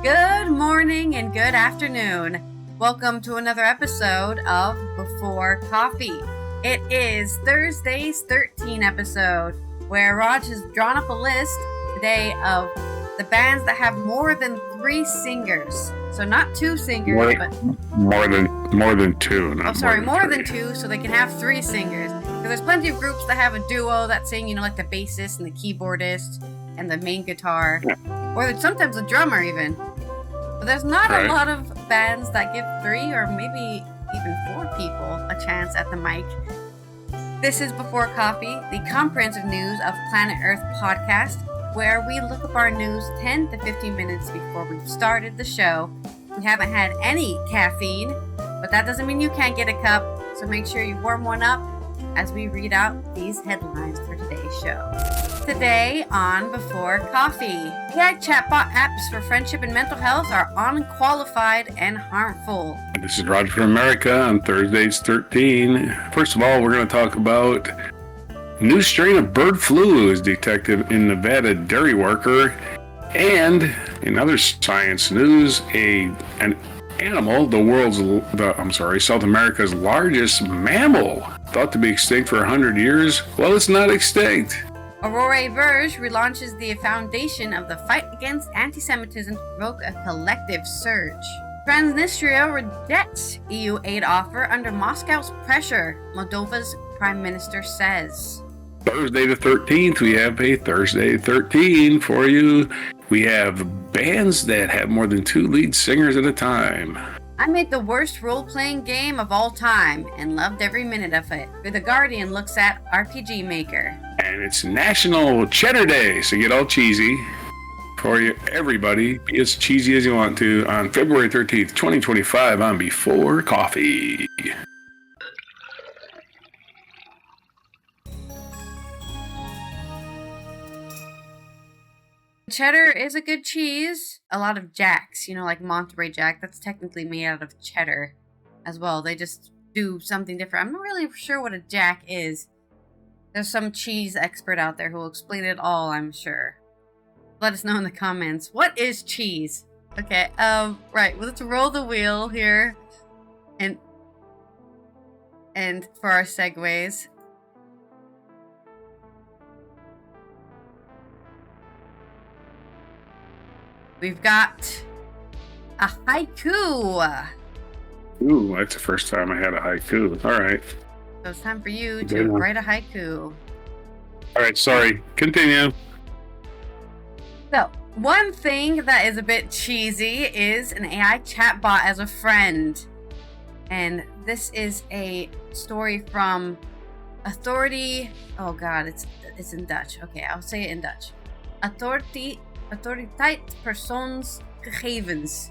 Good morning and good afternoon. Welcome to another episode of Before Coffee. It is Thursday's 13 episode, where Raj has drawn up a list today of the bands that have more than 3 singers. So not 2 singers, but more than 2. More than 2, so they can have 3 singers. Because there's plenty of groups that have a duo that sing, like the bassist and the keyboardist and the main guitar, or sometimes a drummer even. But there's not a lot of bands that give 3 or maybe even 4 people a chance at the mic. This is Before Coffee, the comprehensive news of Planet Earth podcast, where we look up our news 10 to 15 minutes before we've started the show. We haven't had any caffeine, but that doesn't mean you can't get a cup, so make sure you warm one up as we read out these headlines for today's show. Today on Before Coffee, AI chatbot apps for friendship and mental health are unqualified and harmful. This is Roger from America on Thursday's 13. First of all, we're going to talk about new strain of bird flu is detected in Nevada dairy worker, and in other science news, an animal, South America's largest mammal, thought to be extinct for 100 years. Well, it's not extinct. Aurore Bergé relaunches the foundation of the fight against anti-Semitism to provoke a collective surge. Transnistria rejects EU aid offer under Moscow's pressure, Moldova's prime minister says. Thursday the 13th, we have a Thursday 13 for you. We have bands that have more than 2 lead singers at a time. I made the worst role-playing game of all time and loved every minute of it. The Guardian looks at RPG Maker. And it's National Cheddar Day, so get all cheesy for you, everybody. Be as cheesy as you want to on February 13th, 2025 on Before Coffee. Cheddar is a good cheese. A lot of jacks, like Monterey Jack, that's technically made out of cheddar as well. They just do something different. I'm not really sure what a jack is. There's some cheese expert out there who will explain it all, I'm sure. Let us know in the comments. What is cheese? Okay, right, let's roll the wheel here. And for our segues. We've got a haiku. Ooh, that's the first time I had a haiku. All right. So it's time for you to write a haiku. All right, sorry. Continue. So, one thing that is a bit cheesy is an AI chatbot as a friend. And this is a story from Authority. Oh God, it's in Dutch. Okay, I'll say it in Dutch. Autoriteit persoonsgegevens.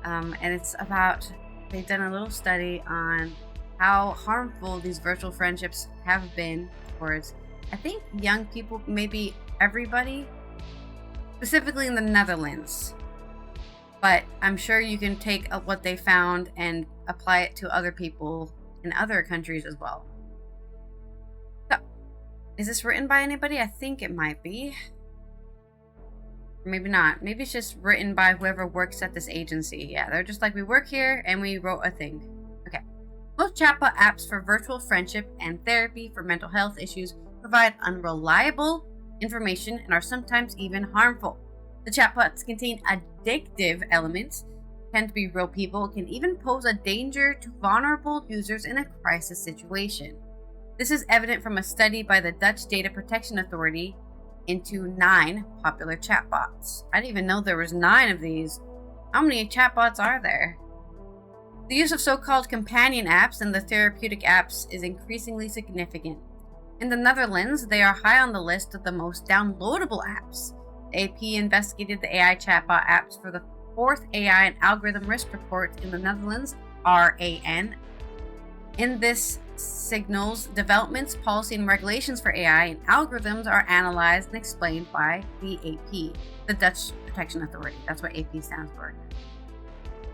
And it's about, they've done a little study on how harmful these virtual friendships have been towards, I think, young people, maybe everybody, specifically in the Netherlands. But I'm sure you can take what they found and apply it to other people in other countries as well. So, is this written by anybody? I think it might be. Maybe not. Maybe it's just written by whoever works at this agency. Yeah, they're just like, we work here and we wrote a thing. Okay. Most chatbot apps for virtual friendship and therapy for mental health issues provide unreliable information and are sometimes even harmful. The chatbots contain addictive elements, tend to be real people, can even pose a danger to vulnerable users in a crisis situation. This is evident from a study by the Dutch Data Protection Authority into 9 popular chatbots. I didn't even know there was 9 of these. How many chatbots are there? The use of so-called companion apps and the therapeutic apps is increasingly significant. In the Netherlands, they are high on the list of the most downloadable apps. The AP investigated the AI chatbot apps for the 4th AI and Algorithm Risk Report in the Netherlands, RAN. In this signals, developments, policy, and regulations for AI and algorithms are analyzed and explained by the AP, the Dutch Protection Authority. That's what AP stands for.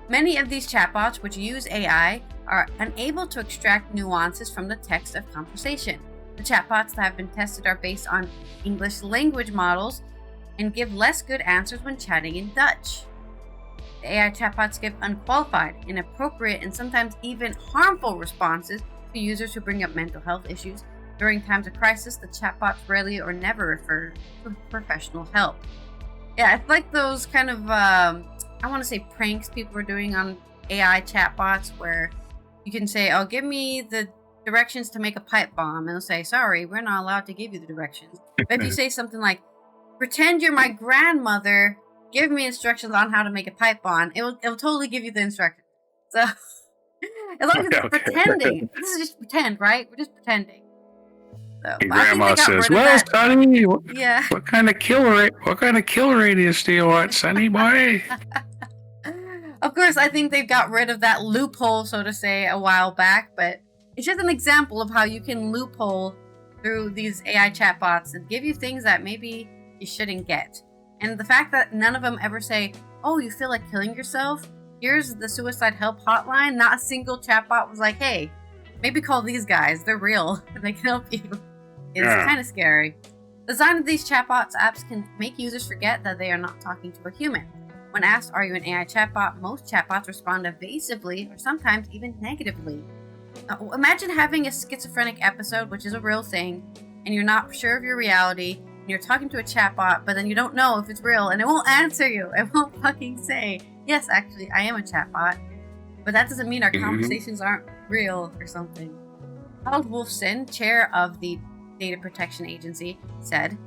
Many of these chatbots, which use AI, are unable to extract nuances from the text of conversation. The chatbots that have been tested are based on English language models and give less good answers when chatting in Dutch. The AI chatbots give unqualified, inappropriate, and sometimes even harmful responses to users who bring up mental health issues. During times of crisis, the chatbots rarely or never refer to professional help. Yeah, it's like those kind of, I want to say pranks people are doing on AI chatbots where you can say, oh, give me the directions to make a pipe bomb. And they'll say, sorry, we're not allowed to give you the directions. But if you say something like, pretend you're my grandmother, give me instructions on how to make a pipe bomb, it'll totally give you the instructions. So, as long as it's pretending. This is just pretend, right? We're just pretending. So, your grandma says, well, Sonny, what kind of kill radius do you want, Sonny boy? Of course, I think they've got rid of that loophole, so to say, a while back, but it's just an example of how you can loophole through these AI chatbots and give you things that maybe you shouldn't get. And the fact that none of them ever say, oh, you feel like killing yourself? Here's the suicide help hotline. Not a single chatbot was like, hey, maybe call these guys. They're real and they can help you. It's kind of scary. The design of these chatbots apps can make users forget that they are not talking to a human. When asked, are you an AI chatbot? Most chatbots respond evasively or sometimes even negatively. Imagine having a schizophrenic episode, which is a real thing, and you're not sure of your reality, and you're talking to a chatbot, but then you don't know if it's real, and it won't answer you. It won't fucking say, yes, actually, I am a chatbot. But that doesn't mean our conversations aren't real or something. Harold Wolfson, chair of the Data Protection Agency, said,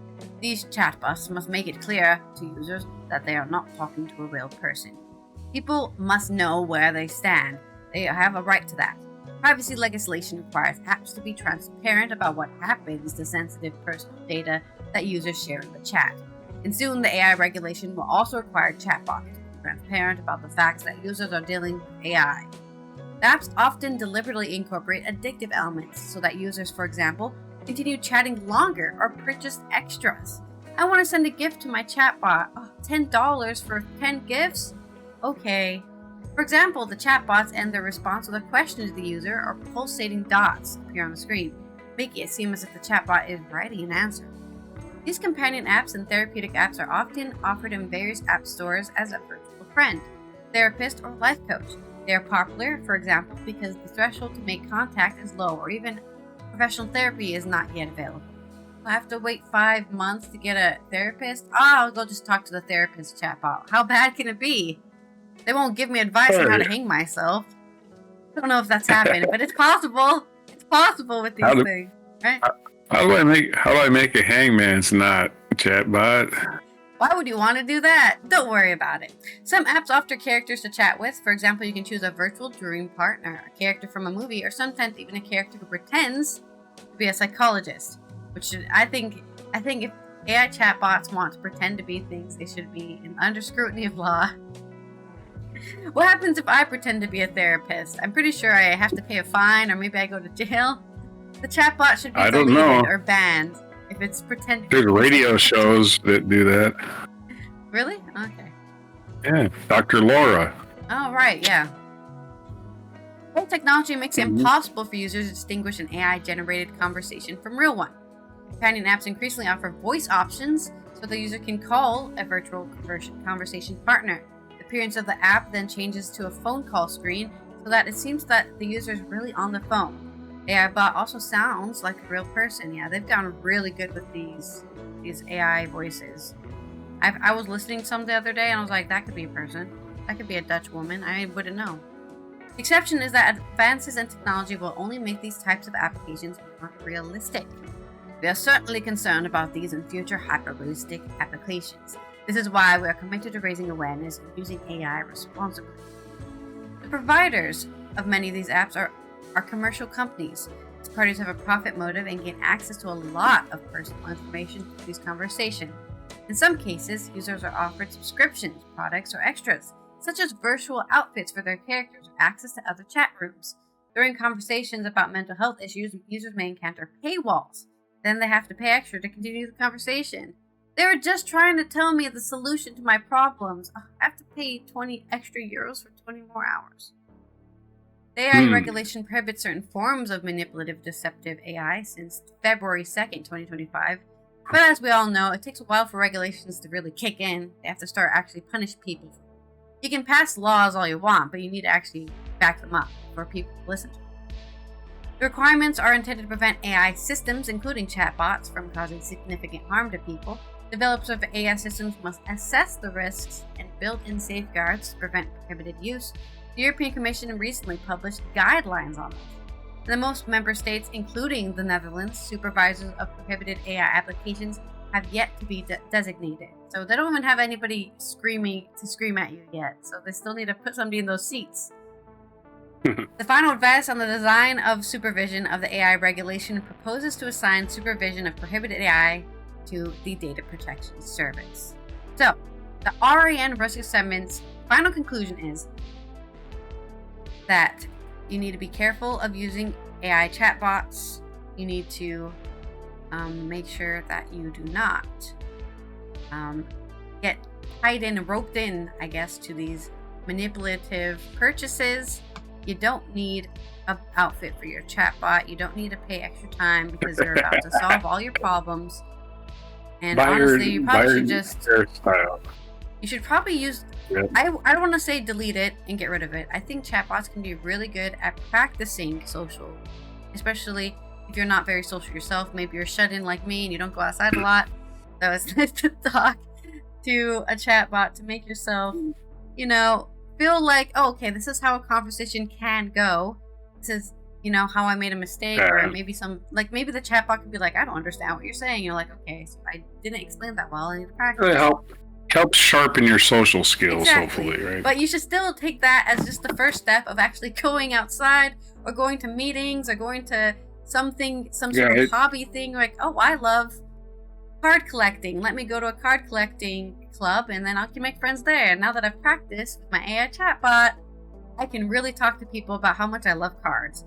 these chatbots must make it clear to users that they are not talking to a real person. People must know where they stand. They have a right to that. Privacy legislation requires apps to be transparent about what happens to sensitive personal data that users share in the chat. And soon the AI regulation will also require chatbots to be transparent about the facts that users are dealing with AI. The apps often deliberately incorporate addictive elements so that users, for example, continue chatting longer or purchase extras. I want to send a gift to my chatbot. Oh, $10 for 10 gifts? Okay. For example, the chatbots end their response with a question to the user or pulsating dots appear on the screen, making it seem as if the chatbot is writing an answer. These companion apps and therapeutic apps are often offered in various app stores as a virtual friend, therapist, or life coach. They are popular, for example, because the threshold to make contact is low or even professional therapy is not yet available. I have to wait 5 months to get a therapist? I'll go just talk to the therapist chatbot. How bad can it be? They won't give me advice on how to hang myself. I don't know if that's happening, but it's possible. It's possible with these things, right? How do I make a hangman's knot, chatbot? Why would you want to do that? Don't worry about it. Some apps offer characters to chat with. For example, you can choose a virtual dream partner, a character from a movie, or sometimes even a character who pretends to be a psychologist. Which I think if AI chatbots want to pretend to be things, they should be under scrutiny of law. What happens if I pretend to be a therapist? I'm pretty sure I have to pay a fine, or maybe I go to jail. The chatbot should be deleted or banned if it's pretending. There's radio shows that do that. Really? Okay. Yeah, Dr. Laura. Oh, right, yeah. Well, technology makes it impossible for users to distinguish an AI-generated conversation from real one. Companion apps increasingly offer voice options, so the user can call a virtual conversation partner. The appearance of the app then changes to a phone call screen, so that it seems that the user is really on the phone. AI bot also sounds like a real person. Yeah, they've gotten really good with these AI voices. I was listening to some the other day, and I was like, that could be a person. That could be a Dutch woman. I wouldn't know. The exception is that advances in technology will only make these types of applications more realistic. We are certainly concerned about these in future hyper-realistic applications. This is why we are committed to raising awareness and using AI responsibly. The providers of many of these apps are commercial companies. These parties have a profit motive and gain access to a lot of personal information through these conversations. In some cases, users are offered subscriptions, products, or extras, such as virtual outfits for their characters or access to other chat rooms. During conversations about mental health issues, users may encounter paywalls. Then they have to pay extra to continue the conversation. They were just trying to tell me the solution to my problems. I have to pay 20 extra euros for 20 more hours. The AI regulation prohibits certain forms of manipulative, deceptive AI since February 2nd, 2025. But as we all know, it takes a while for regulations to really kick in. They have to start actually punish people. You can pass laws all you want, but you need to actually back them up for people to listen to. The requirements are intended to prevent AI systems, including chatbots, from causing significant harm to people. Developers of AI systems must assess the risks and build in safeguards to prevent prohibited use. The European Commission recently published guidelines on this. In most member states, including the Netherlands, supervisors of prohibited AI applications have yet to be designated. So they don't even have anybody scream at you yet. So they still need to put somebody in those seats. The final advice on the design of supervision of the AI regulation proposes to assign supervision of prohibited AI to the Data Protection Service. So, the RAN risk assessment's final conclusion is that you need to be careful of using AI chatbots. You need to make sure that you do not get tied in and roped in, I guess, to these manipulative purchases. You don't need an outfit for your chatbot. You don't need to pay extra time because they're about to solve all your problems. And honestly, you probably should just... You should probably use... Yeah. I don't want to say delete it and get rid of it. I think chatbots can be really good at practicing social. Especially if you're not very social yourself. Maybe you're shut in like me and you don't go outside a lot. So it's nice to talk to a chatbot to make yourself, feel like, oh, okay, this is how a conversation can go. This is, how I made a mistake. Or maybe maybe the chatbot could be like, I don't understand what you're saying. You're like, okay, so I didn't explain that well. I need to practice. Help sharpen your social skills, exactly. Hopefully, right? But you should still take that as just the first step of actually going outside or going to meetings or going to some sort of hobby thing. Like, oh, I love card collecting. Let me go to a card collecting club and then I can make friends there. And now that I've practiced with my AI chatbot, I can really talk to people about how much I love cards.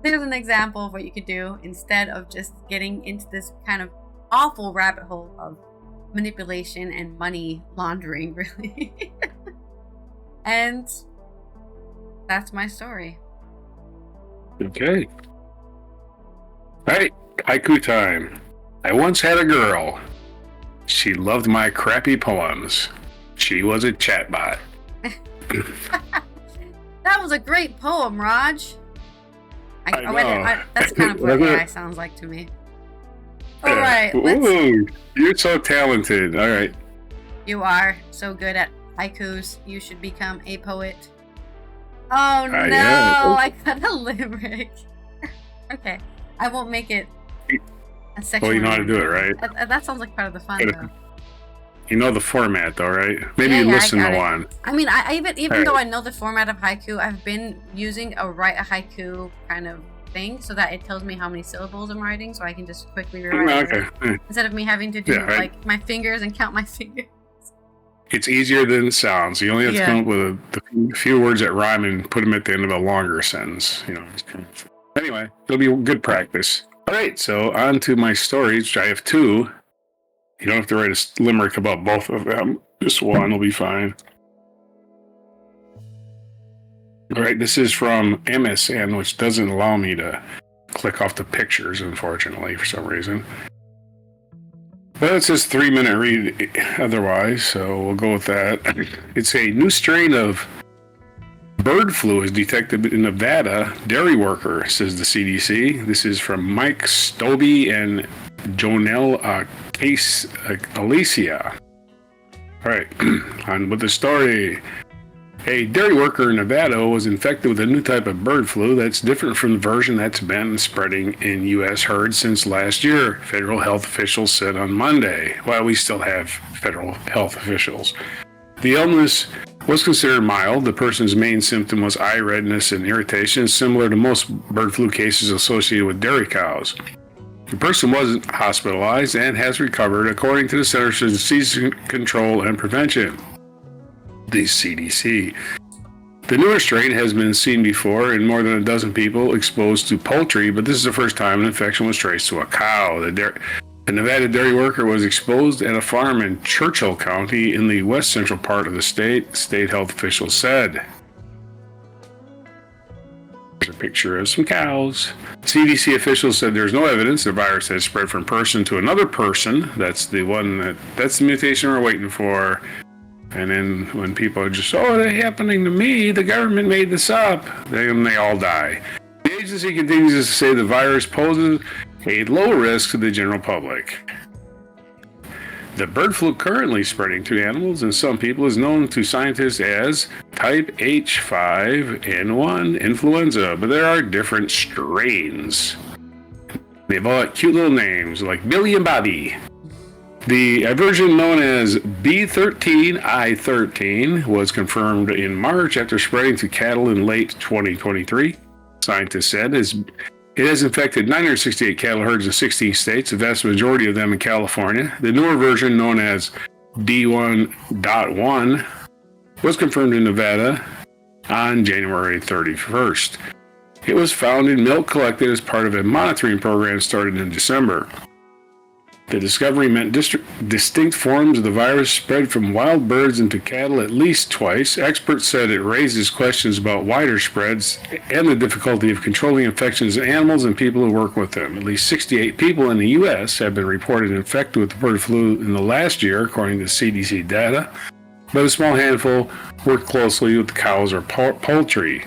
There's an example of what you could do instead of just getting into this kind of awful rabbit hole of manipulation and money laundering, really. And that's my story. Okay. All right, haiku time. I once had a girl. She loved my crappy poems. She was a chatbot. That was a great poem, Raj. That's kind of what AI sounds like to me. All right. Ooh, you're so talented. All right. You are so good at haikus. You should become a poet. Oh no! Yeah. I got a limerick. Okay, I won't make it a section. Well, you know how to do it, right? That sounds like part of the fun, though. You know the format, though, right? Maybe you listen to one. I mean, even though I know the format of haiku, I've been using a write a haiku kind of thing so that it tells me how many syllables I'm writing, so I can just quickly rewrite it instead of me having to do like my fingers and count my fingers. It's easier than it sounds. You only have to come up with a few words that rhyme and put them at the end of a longer sentence. Anyway, it'll be good practice. All right, so on to my stories, which I have two. You don't have to write a limerick about both of them. Just one will be fine. All right, this is from MSN, which doesn't allow me to click off the pictures, unfortunately, for some reason. But it says 3-minute read otherwise, so we'll go with that. It's a new strain of bird flu is detected in Nevada dairy worker, says the CDC. This is from Mike Stobie and Jonelle Case Alicia. All right, on with the story. A dairy worker in Nevada was infected with a new type of bird flu that's different from the version that's been spreading in U.S. herds since last year, federal health officials said on Monday. Well, we still have federal health officials. The illness was considered mild. The person's main symptom was eye redness and irritation, similar to most bird flu cases associated with dairy cows. The person wasn't hospitalized and has recovered, according to the Centers for Disease Control and Prevention, the CDC. The newer strain has been seen before in more than a dozen people exposed to poultry, but this is the first time an infection was traced to a cow. The Nevada dairy worker was exposed at a farm in Churchill County in the west central part of the state, state health officials said. There's a picture of some cows. CDC officials said there's no evidence the virus has spread from person to another person. That's the mutation we're waiting for. And then when people are just, oh, it's happening to me, the government made this up, then they all die. The agency continues to say the virus poses a low risk to the general public. The bird flu currently spreading to animals and some people is known to scientists as type H5N1 influenza, but there are different strains. They've all got cute little names like Billy and Bobby. The version known as B13I13 was confirmed in March after spreading to cattle in late 2023. Scientists said it has infected 968 cattle herds in 16 states, the vast majority of them in California. The newer version, known as D1.1, was confirmed in Nevada on January 31st. It was found in milk collected as part of a monitoring program started in December. The discovery meant distinct forms of the virus spread from wild birds into cattle at least twice. Experts said it raises questions about wider spreads and the difficulty of controlling infections in animals and people who work with them. At least 68 people in the U.S. have been reported infected with the bird flu in the last year, according to CDC data, but a small handful worked closely with cows or poultry.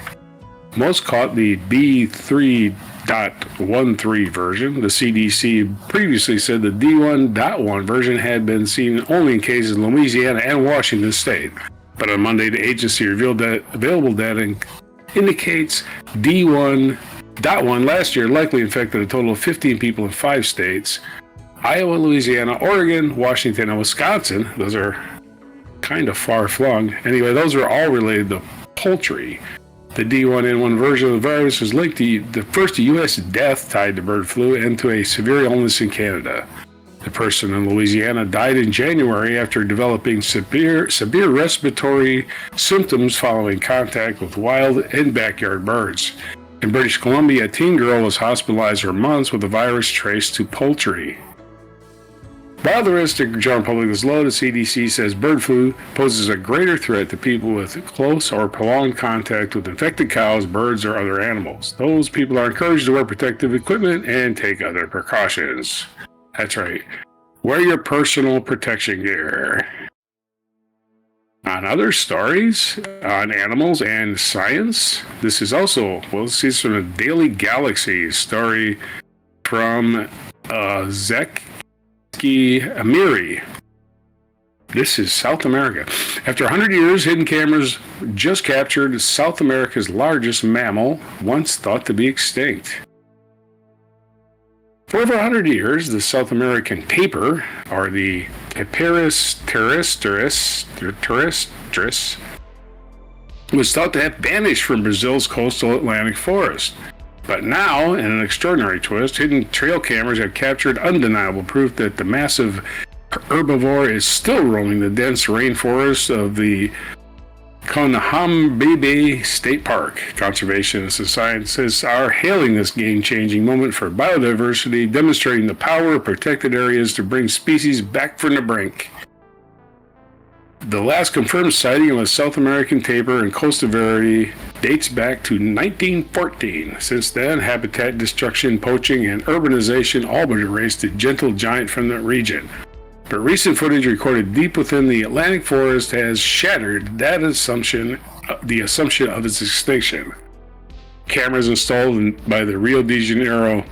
Most caught the B3.13 version. The CDC previously said the D1.1 version had been seen only in cases in Louisiana and Washington state. But on Monday, the agency revealed that available data indicates D1.1 last year likely infected a total of 15 people in 5 states: Iowa, Louisiana, Oregon, Washington, and Wisconsin. Those are kind of far-flung. Anyway, those are all related to poultry. The D1N1 version of the virus was linked to the first U.S. death tied to bird flu and to a severe illness in Canada. The person in Louisiana died in January after developing severe respiratory symptoms following contact with wild and backyard birds. In British Columbia, a teen girl was hospitalized for months with the virus traced to poultry. While the risk to the general public is low, the CDC says bird flu poses a greater threat to people with close or prolonged contact with infected cows, birds, or other animals. Those people are encouraged to wear protective equipment and take other precautions. That's right. Wear your personal protection gear. On other stories on animals and science, this is also, this is from the Daily Galaxy story from Zek Amiri. This is South America. After 100 years, hidden cameras just captured South America's largest mammal, once thought to be extinct. For over 100 years, the South American tapir, or the Tapirus terrestris, was thought to have vanished from Brazil's coastal Atlantic forest. But now, in an extraordinary twist, hidden trail cameras have captured undeniable proof that the massive herbivore is still roaming the dense rainforest of the Conhambibe State Park. Conservationists and scientists are hailing this game-changing moment for biodiversity, demonstrating the power of protected areas to bring species back from the brink. The last confirmed sighting of a South American tapir in Costa Verde dates back to 1914. Since then, habitat destruction, poaching, and urbanization all but erased the gentle giant from the region. But recent footage recorded deep within the Atlantic forest has shattered that assumption, the assumption of its extinction. Cameras installed by the Rio de Janeiro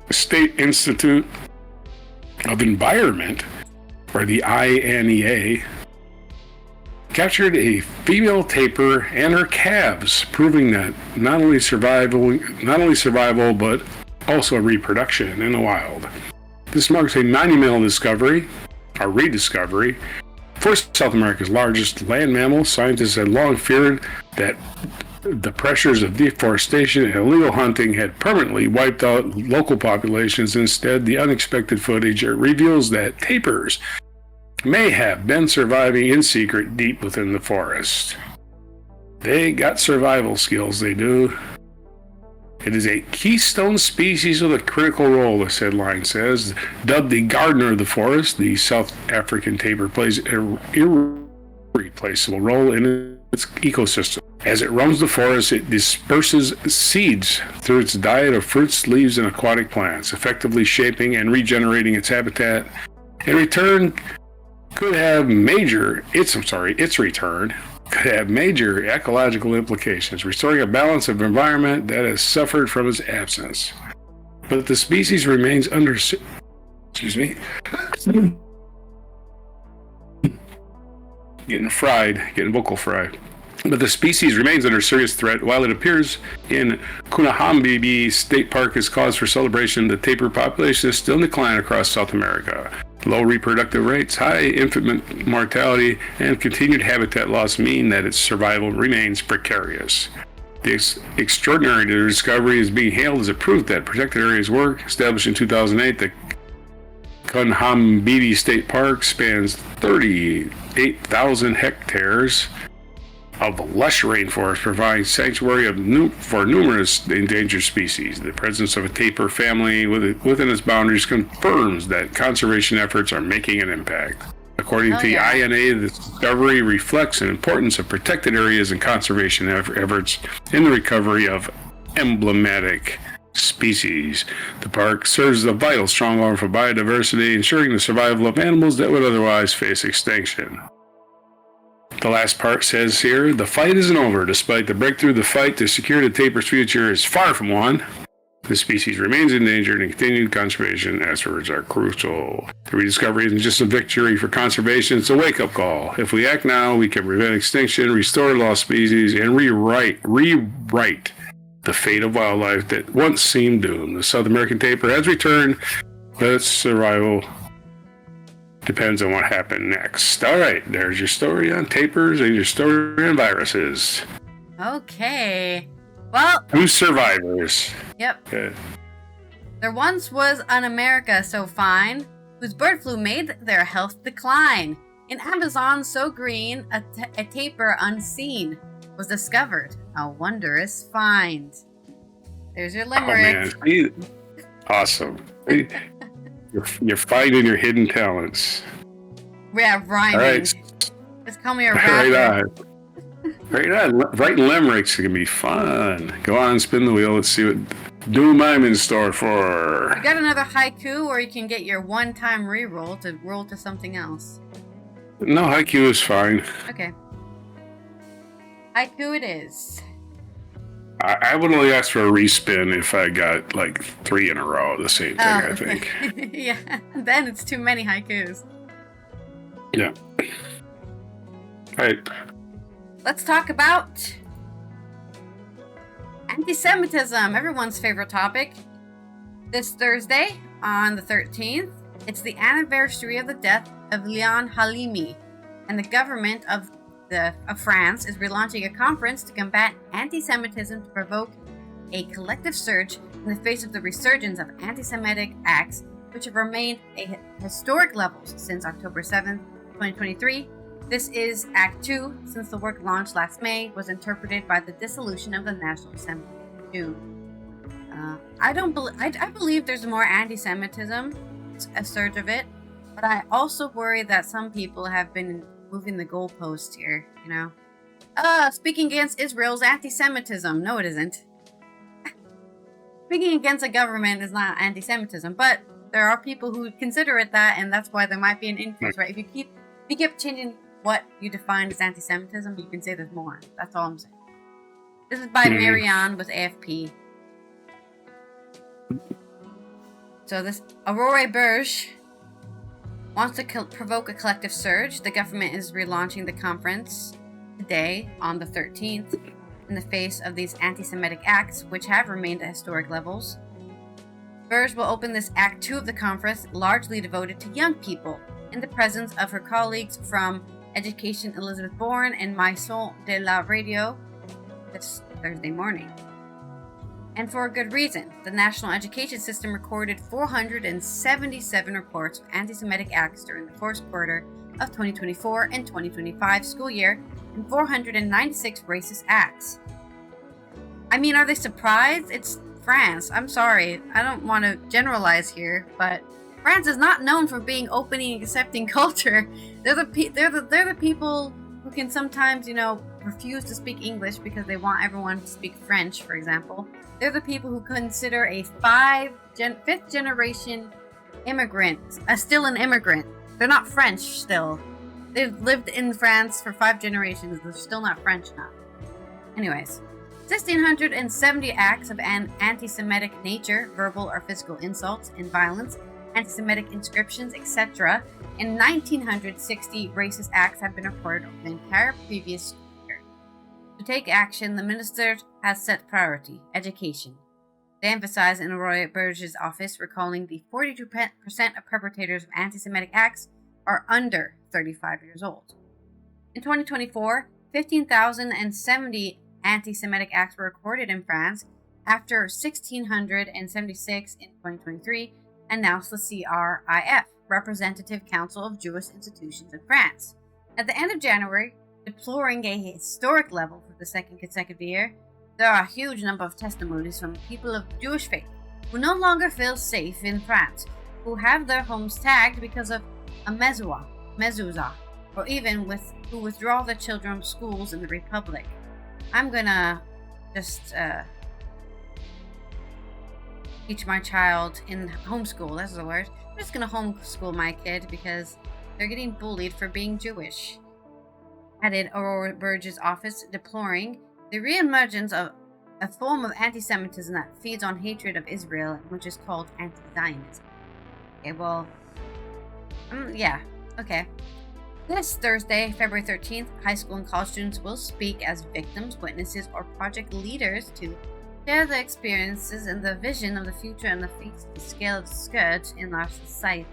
State Institute of Environment, or the INEA, captured a female tapir and her calves, proving that not only survival but also reproduction in the wild. This marks a monumental rediscovery. For South America's largest land mammal, scientists had long feared that the pressures of deforestation and illegal hunting had permanently wiped out local populations. Instead, the unexpected footage reveals that tapirs may have been surviving in secret deep within the forest. They got survival skills, they do. It is a keystone species with a critical role, this headline says. Dubbed the gardener of the forest, the South African tapir plays an irreplaceable role in its ecosystem. As it roams the forest, it disperses seeds through its diet of fruits, leaves, and aquatic plants, effectively shaping and regenerating its habitat. In return, its return could have major ecological implications, restoring a balance of environment that has suffered from its absence. But the species remains under... Excuse me. Getting vocal fried. But the species remains under serious threat. While it appears in Kunahambebe State Park is cause for celebration, the tapir population is still in decline across South America. Low reproductive rates, high infant mortality, and continued habitat loss mean that its survival remains precarious. The extraordinary discovery is being hailed as a proof that protected areas work. Established in 2008, the Kunahambebe State Park spans 38,000 hectares of lush rainforest, providing sanctuary for numerous endangered species. The presence of a tapir family within its boundaries confirms that conservation efforts are making an impact. According to the INA, the discovery reflects the importance of protected areas and conservation efforts in the recovery of emblematic species. The park serves as a vital stronghold for biodiversity, ensuring the survival of animals that would otherwise face extinction. The last part says here, the fight isn't over. Despite the breakthrough, the fight to secure the tapir's future is far from won. The species remains endangered and continued conservation efforts are crucial. The rediscovery isn't just a victory for conservation, it's a wake-up call. If we act now, we can prevent extinction, restore lost species, and rewrite the fate of wildlife that once seemed doomed. The South American tapir has returned, but its survival depends on what happened next. All right, there's your story on tapirs and your story on viruses. Okay. Well... 2 survivors. Yep. Okay. There once was an America so fine, whose bird flu made their health decline. In Amazon so green, a tapir unseen was discovered. A wondrous find. There's your limerick. Oh, man. Awesome. You're finding your hidden talents. Yeah, rhyming. All right. Just call me a rapper. Right on. Writing limericks can be fun. Go on, spin the wheel. Let's see what doom I'm in store for. You got another haiku, or you can get your one-time re-roll to roll to something else. No, haiku is fine. Okay. Haiku it is. I would only ask for a respin if I got like 3 in a row, the same thing, I think. Yeah, then it's too many haikus. Yeah. All right. Let's talk about anti-Semitism, everyone's favorite topic. This Thursday, on the 13th, it's the anniversary of the death of Leon Halimi, and the government of France is relaunching a conference to combat anti-Semitism to provoke a collective surge in the face of the resurgence of anti-Semitic acts, which have remained at historic levels since October 7th, 2023. This is Act 2, since the work launched last May was interpreted by the dissolution of the National Assembly in June. I believe there's more anti-Semitism, a surge of it, but I also worry that some people have been moving the goalpost here, you know. Speaking against Israel's anti-Semitism. No, it isn't. Speaking against a government is not anti-Semitism, but there are people who consider it that, and that's why there might be an increase, right? If you keep changing what you define as anti-Semitism, you can say there's more. That's all I'm saying. This is by Marianne with AFP. So this Aurore Bergé wants to provoke a collective surge. The government is relaunching the conference today on the 13th in the face of these anti-Semitic acts, which have remained at historic levels. Bergé will open this Act 2 of the conference, largely devoted to young people, in the presence of her colleagues from Education Elizabeth Bourne and Maison de la Radio this Thursday morning. And for a good reason. The national education system recorded 477 reports of anti-Semitic acts during the first quarter of 2024 and 2025 school year, and 496 racist acts. I mean, are they surprised? It's France. I'm sorry. I don't want to generalize here, but France is not known for being opening and accepting culture. They're the people who can sometimes, refuse to speak English because they want everyone to speak French, for example. They're the people who consider a fifth generation immigrant still an immigrant. They're not French still. They've lived in France for 5 generations. They're still not French now. Anyways, 1,670 acts of an anti-Semitic nature, verbal or physical insults and violence, anti-Semitic inscriptions, etc. and 1,960 racist acts have been reported over the entire previous year. To take action, the minister has set priority: education. They emphasize in Aurore Bergé's office, recalling the 42% of perpetrators of anti-Semitic acts are under 35 years old. In 2024, 15,070 anti-Semitic acts were recorded in France after 1,676 in 2023, announced the CRIF, Representative Council of Jewish Institutions in France. At the end of January, deploring a historic level for the second consecutive year, there are a huge number of testimonies from people of Jewish faith who no longer feel safe in France, who have their homes tagged because of a mezuzah, or even who withdraw their children from schools in the Republic. I'm gonna just teach my child in homeschool, that's the word. I'm just gonna homeschool my kid because they're getting bullied for being Jewish. Added Aurore Bergé's office, deploring the reemergence of a form of anti-Semitism that feeds on hatred of Israel, which is called anti-Zionism. Okay, well, yeah, okay. This Thursday, February 13th, high school and college students will speak as victims, witnesses, or project leaders to share their experiences and the vision of the future and the face the scale of scourge in our society.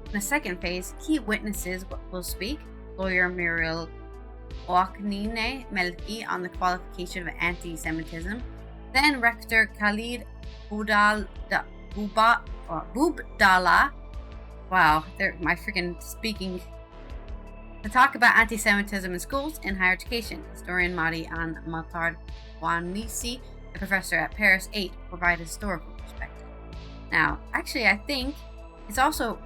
In the second phase, key witnesses will speak: lawyer Muriel Oaknine Melki on the qualification of anti-Semitism, then Rector Khalid Boubdallah. Wow, my freaking speaking. To talk about anti-Semitism in schools and higher education, historian Madi Matar Wanisi, a professor at Paris 8, will provide a historical perspective. Now, actually, I think it's also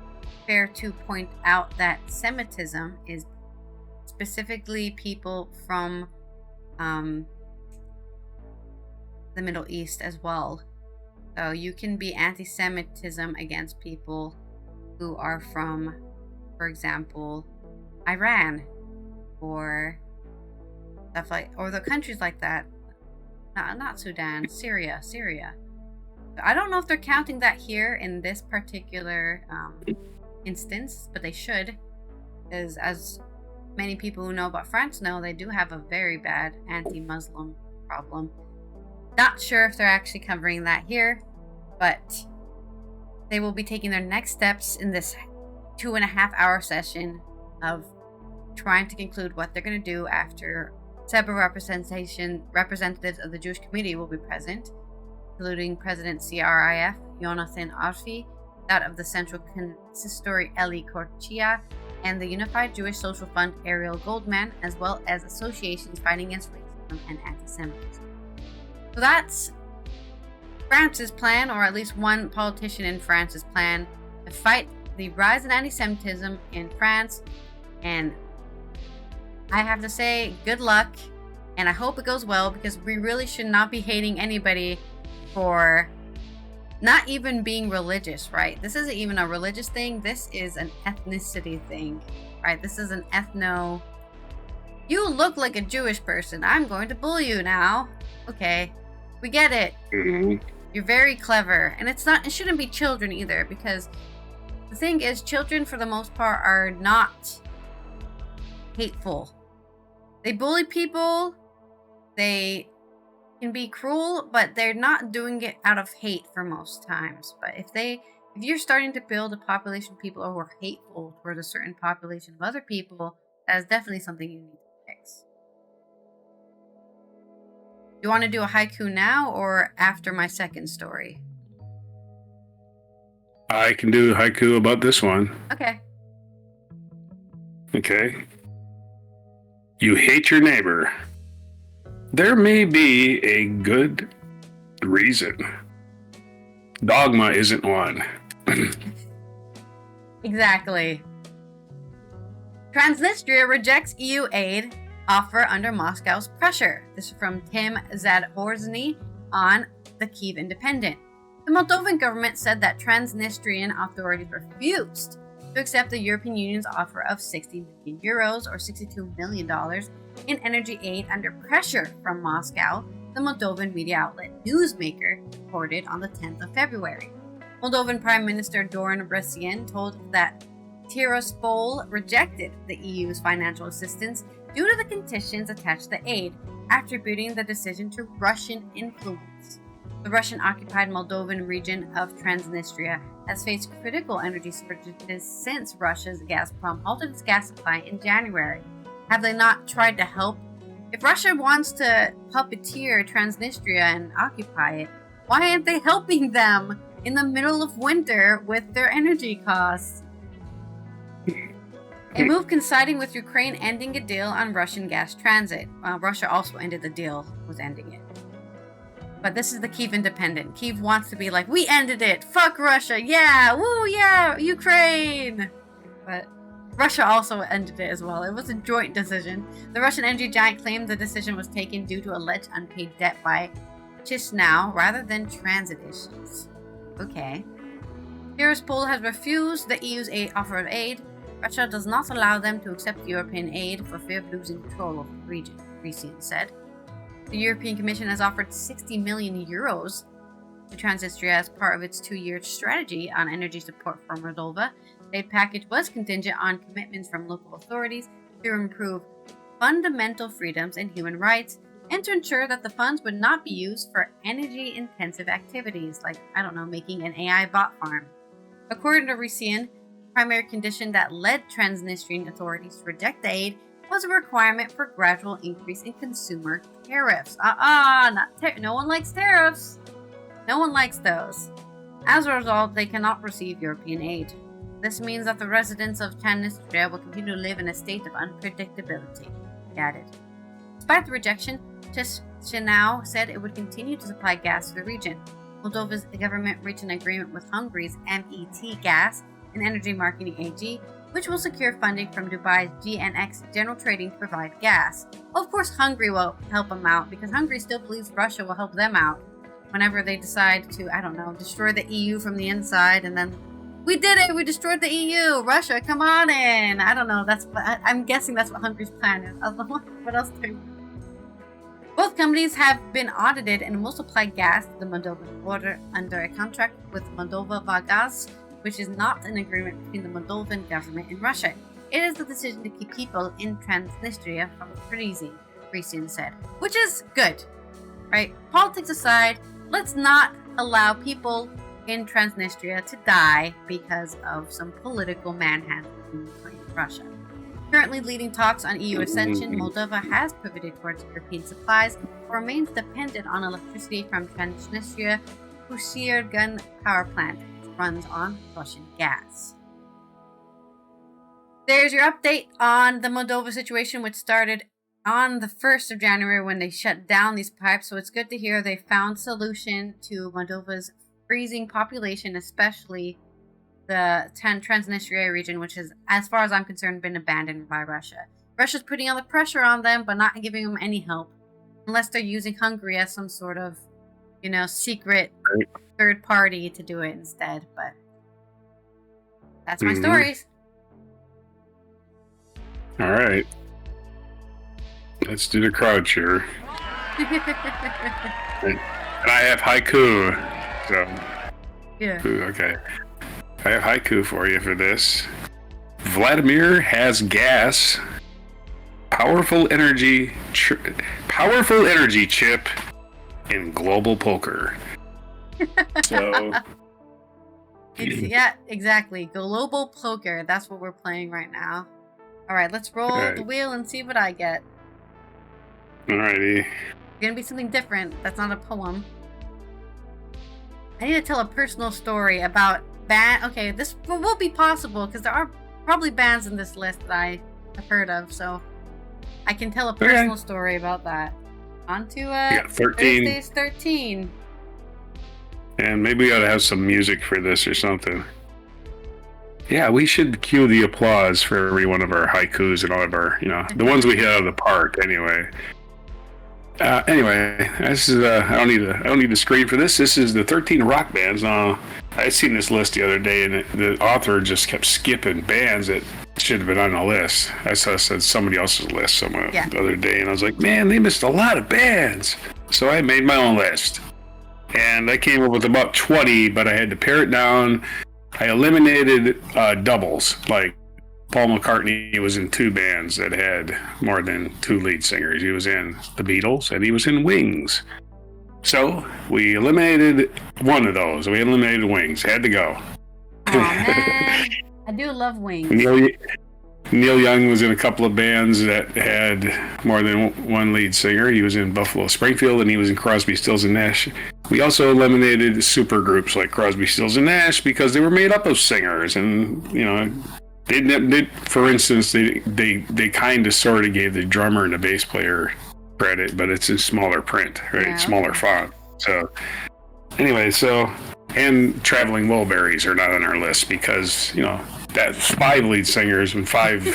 fair to point out that Semitism is specifically people from the Middle East as well. So you can be anti-Semitism against people who are from, for example, Iran, or stuff like, or the countries like that. Not Sudan, Syria. I don't know if they're counting that here in this particular instance, but they should, because as many people who know about France know, they do have a very bad anti-Muslim problem. Not sure if they're actually covering that here, but they will be taking their next steps in this 2.5-hour session of trying to conclude what they're going to do after several representatives of the Jewish community will be present, including President CRIF Jonathan Arfi, that of the Central Consistory Eli Korchia, and the Unified Jewish Social Fund Ariel Goldman, as well as associations fighting against racism and anti-Semitism. So that's France's plan, or at least one politician in France's plan, to fight the rise in anti-Semitism in France. And I have to say, good luck, and I hope it goes well, because we really should not be hating anybody for not even being religious, right? This isn't even a religious thing. This is an ethnicity thing, right? This is an you look like a Jewish person, I'm going to bully you now. Okay, we get it. Mm-hmm. You're very clever. And it shouldn't be children either, because the thing is, children for the most part are not hateful. They bully people, they can be cruel, but they're not doing it out of hate for most times. But if you're starting to build a population of people who are hateful towards a certain population of other people, that is definitely something you need to fix. You want to do a haiku now or after my second story? I can do a haiku about this one. Okay. Okay. You hate your neighbor. There may be a good reason. Dogma isn't one. Exactly. Transnistria rejects EU aid offer under Moscow's pressure. This is from Tim Zadhorzny on the Kyiv Independent. The Moldovan government said that Transnistrian authorities refused to accept the European Union's offer of 60 million euros or $62 million in energy aid under pressure from Moscow, the Moldovan media outlet Newsmaker reported on the 10th of February. Moldovan Prime Minister Dorin Brăsian told that Tiraspol rejected the EU's financial assistance due to the conditions attached to the aid, attributing the decision to Russian influence. The Russian-occupied Moldovan region of Transnistria has faced critical energy shortages since Russia's Gazprom halted its gas supply in January. Have they not tried to help? If Russia wants to puppeteer Transnistria and occupy it, why aren't they helping them in the middle of winter with their energy costs? A move coinciding with Ukraine ending a deal on Russian gas transit. Russia also ended the deal with ending it. But this is the Kyiv Independent. Kyiv wants to be like, we ended it! Fuck Russia! Yeah! Woo! Yeah! Ukraine! But Russia also ended it as well. It was a joint decision. The Russian energy giant claimed the decision was taken due to alleged unpaid debt by Chisinau rather than transit issues. Okay. Tiraspol has refused the EU's offer of aid. Russia does not allow them to accept European aid for fear of losing control of the region, Brăsian said. The European Commission has offered 60 million euros to Transnistria as part of its 2-year strategy on energy support for Moldova. The aid package was contingent on commitments from local authorities to improve fundamental freedoms and human rights, and to ensure that the funds would not be used for energy-intensive activities like, making an AI bot farm. According to Brăsian, the primary condition that led Transnistrian authorities to reject the aid was a requirement for gradual increase in consumer tariffs. No one likes tariffs. No one likes those. As a result, they cannot receive European aid. This means that the residents of Transnistria will continue to live in a state of unpredictability, he added. Despite the rejection, Chisinau said it would continue to supply gas to the region. Moldova's government reached an agreement with Hungary's MET Gas and Energy Marketing AG, which will secure funding from Dubai's GNX General Trading to provide gas. Well, of course, Hungary will help them out because Hungary still believes Russia will help them out whenever they decide to, destroy the EU from the inside, and then we did it! We destroyed the EU! Russia, come on in! I'm guessing that's what Hungary's plan is. What else do? Both companies have been audited and will supply gas to the Moldovan border under a contract with Moldova Vagaz, which is not an agreement between the Moldovan government and Russia. It is the decision to keep people in Transnistria from freezing, Brăsian said. Which is good, right? Politics aside, let's not allow people in Transnistria to die because of some political manhandling in Ukraine and Russia. Currently leading talks on EU accession, Moldova has pivoted towards European supplies, but remains dependent on electricity from Transnistria Gun power plant, which runs on Russian gas. There's your update on the Moldova situation, which started on the 1st of January when they shut down these pipes. So it's good to hear they found solution to Moldova's freezing population, especially the Transnistria region, which has, as far as I'm concerned, been abandoned by Russia. Russia's putting all the pressure on them, but not giving them any help, unless they're using Hungary as some sort of, secret third party to do it instead. But that's my stories. All right. Let's do the crowd cheer. And I have haiku. So, yeah. Okay. I have haiku for you for this. Vladimir has gas. Powerful energy chip in global poker. So. Yeah, exactly. Global poker. That's what we're playing right now. All right, let's roll the wheel and see what I get. Alrighty. It's gonna be something different. That's not a poem. I need to tell a personal story about band. Okay, this will be possible because there are probably bands in this list that I have heard of, so I can tell a personal story about that. On to Thursday's 13. And maybe we ought to have some music for this or something. Yeah, we should cue the applause for every one of our haikus and all of our, the ones we hit out of the park anyway. Anyway, this is I don't need a screen for this. This is the 13 rock bands. I seen this list the other day, and the author just kept skipping bands that should have been on the list. I saw somebody else's list somewhere the other day, and I was like, man, they missed a lot of bands. So I made my own list, and I came up with about 20, but I had to pare it down. I eliminated doubles, like Paul McCartney was in 2 bands that had more than 2 lead singers. He was in the Beatles and he was in Wings. So we eliminated one of those. We eliminated Wings. Had to go. Oh man, I do love Wings. Neil Young was in a couple of bands that had more than one lead singer. He was in Buffalo Springfield and he was in Crosby, Stills and Nash. We also eliminated super groups like Crosby, Stills and Nash because they were made up of singers, and They, for instance, they kind of sort of gave the drummer and the bass player credit, but it's in smaller print, right? Yeah. Smaller font. So anyway, and Traveling Wilburys are not on our list because, that's 5 lead singers and 5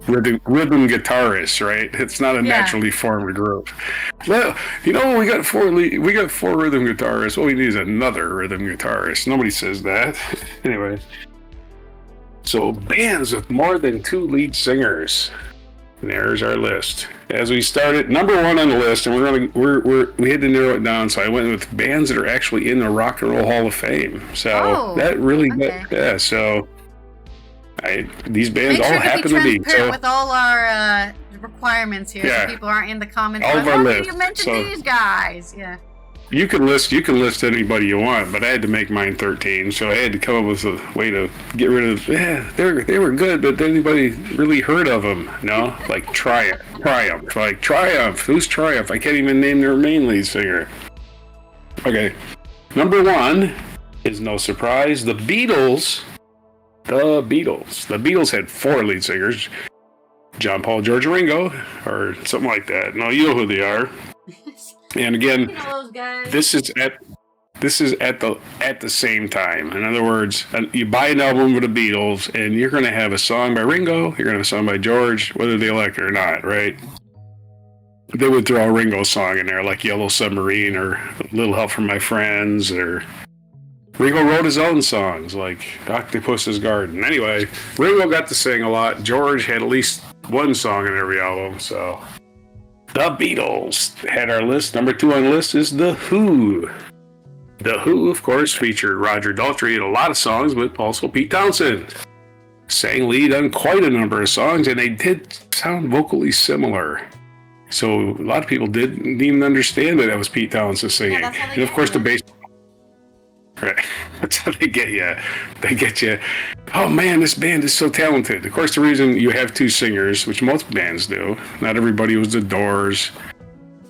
rhythm guitarists, right? It's not a naturally formed group. Well, we got 4 rhythm guitarists. All we need is another rhythm guitarist. Nobody says that. Anyway. So bands with more than 2 lead singers. And there's our list. As we started, number 1 on the list, and we had to narrow it down. So I went with bands that are actually in the Rock and Roll Hall of Fame. So that really, So these bands all happen to be. So with all our requirements here, so people aren't in the comments. All of our list. You mentioned these guys, You can list anybody you want, but I had to make mine 13, so I had to come up with a way to get rid of. They were good, but anybody really heard of them? No, like Triumph. Like Triumph. Who's Triumph? I can't even name their main lead singer. Okay, number 1 is no surprise. The Beatles. The Beatles had 4 lead singers: John, Paul, George, and Ringo, or something like that. No, you know who they are. And again, this is at the same time. In other words, you buy an album with the Beatles, and you're going to have a song by Ringo, you're going to have a song by George, whether they elect it or not, right? They would throw a Ringo song in there, like Yellow Submarine or A Little Help from My Friends, or Ringo wrote his own songs, like Octopus's Garden. Anyway, Ringo got to sing a lot. George had at least one song in every album, so... The Beatles had our list. Number 2 on the list is The Who. The Who, of course, featured Roger Daltrey in a lot of songs, but also Pete Townshend. Sang lead on quite a number of songs, and they did sound vocally similar. So a lot of people didn't even understand that was Pete Townshend singing. And of course, the bass. Right. That's how they get you. They get you. Oh man, this band is so talented. Of course, the reason you have 2 singers, which most bands do, not everybody was the Doors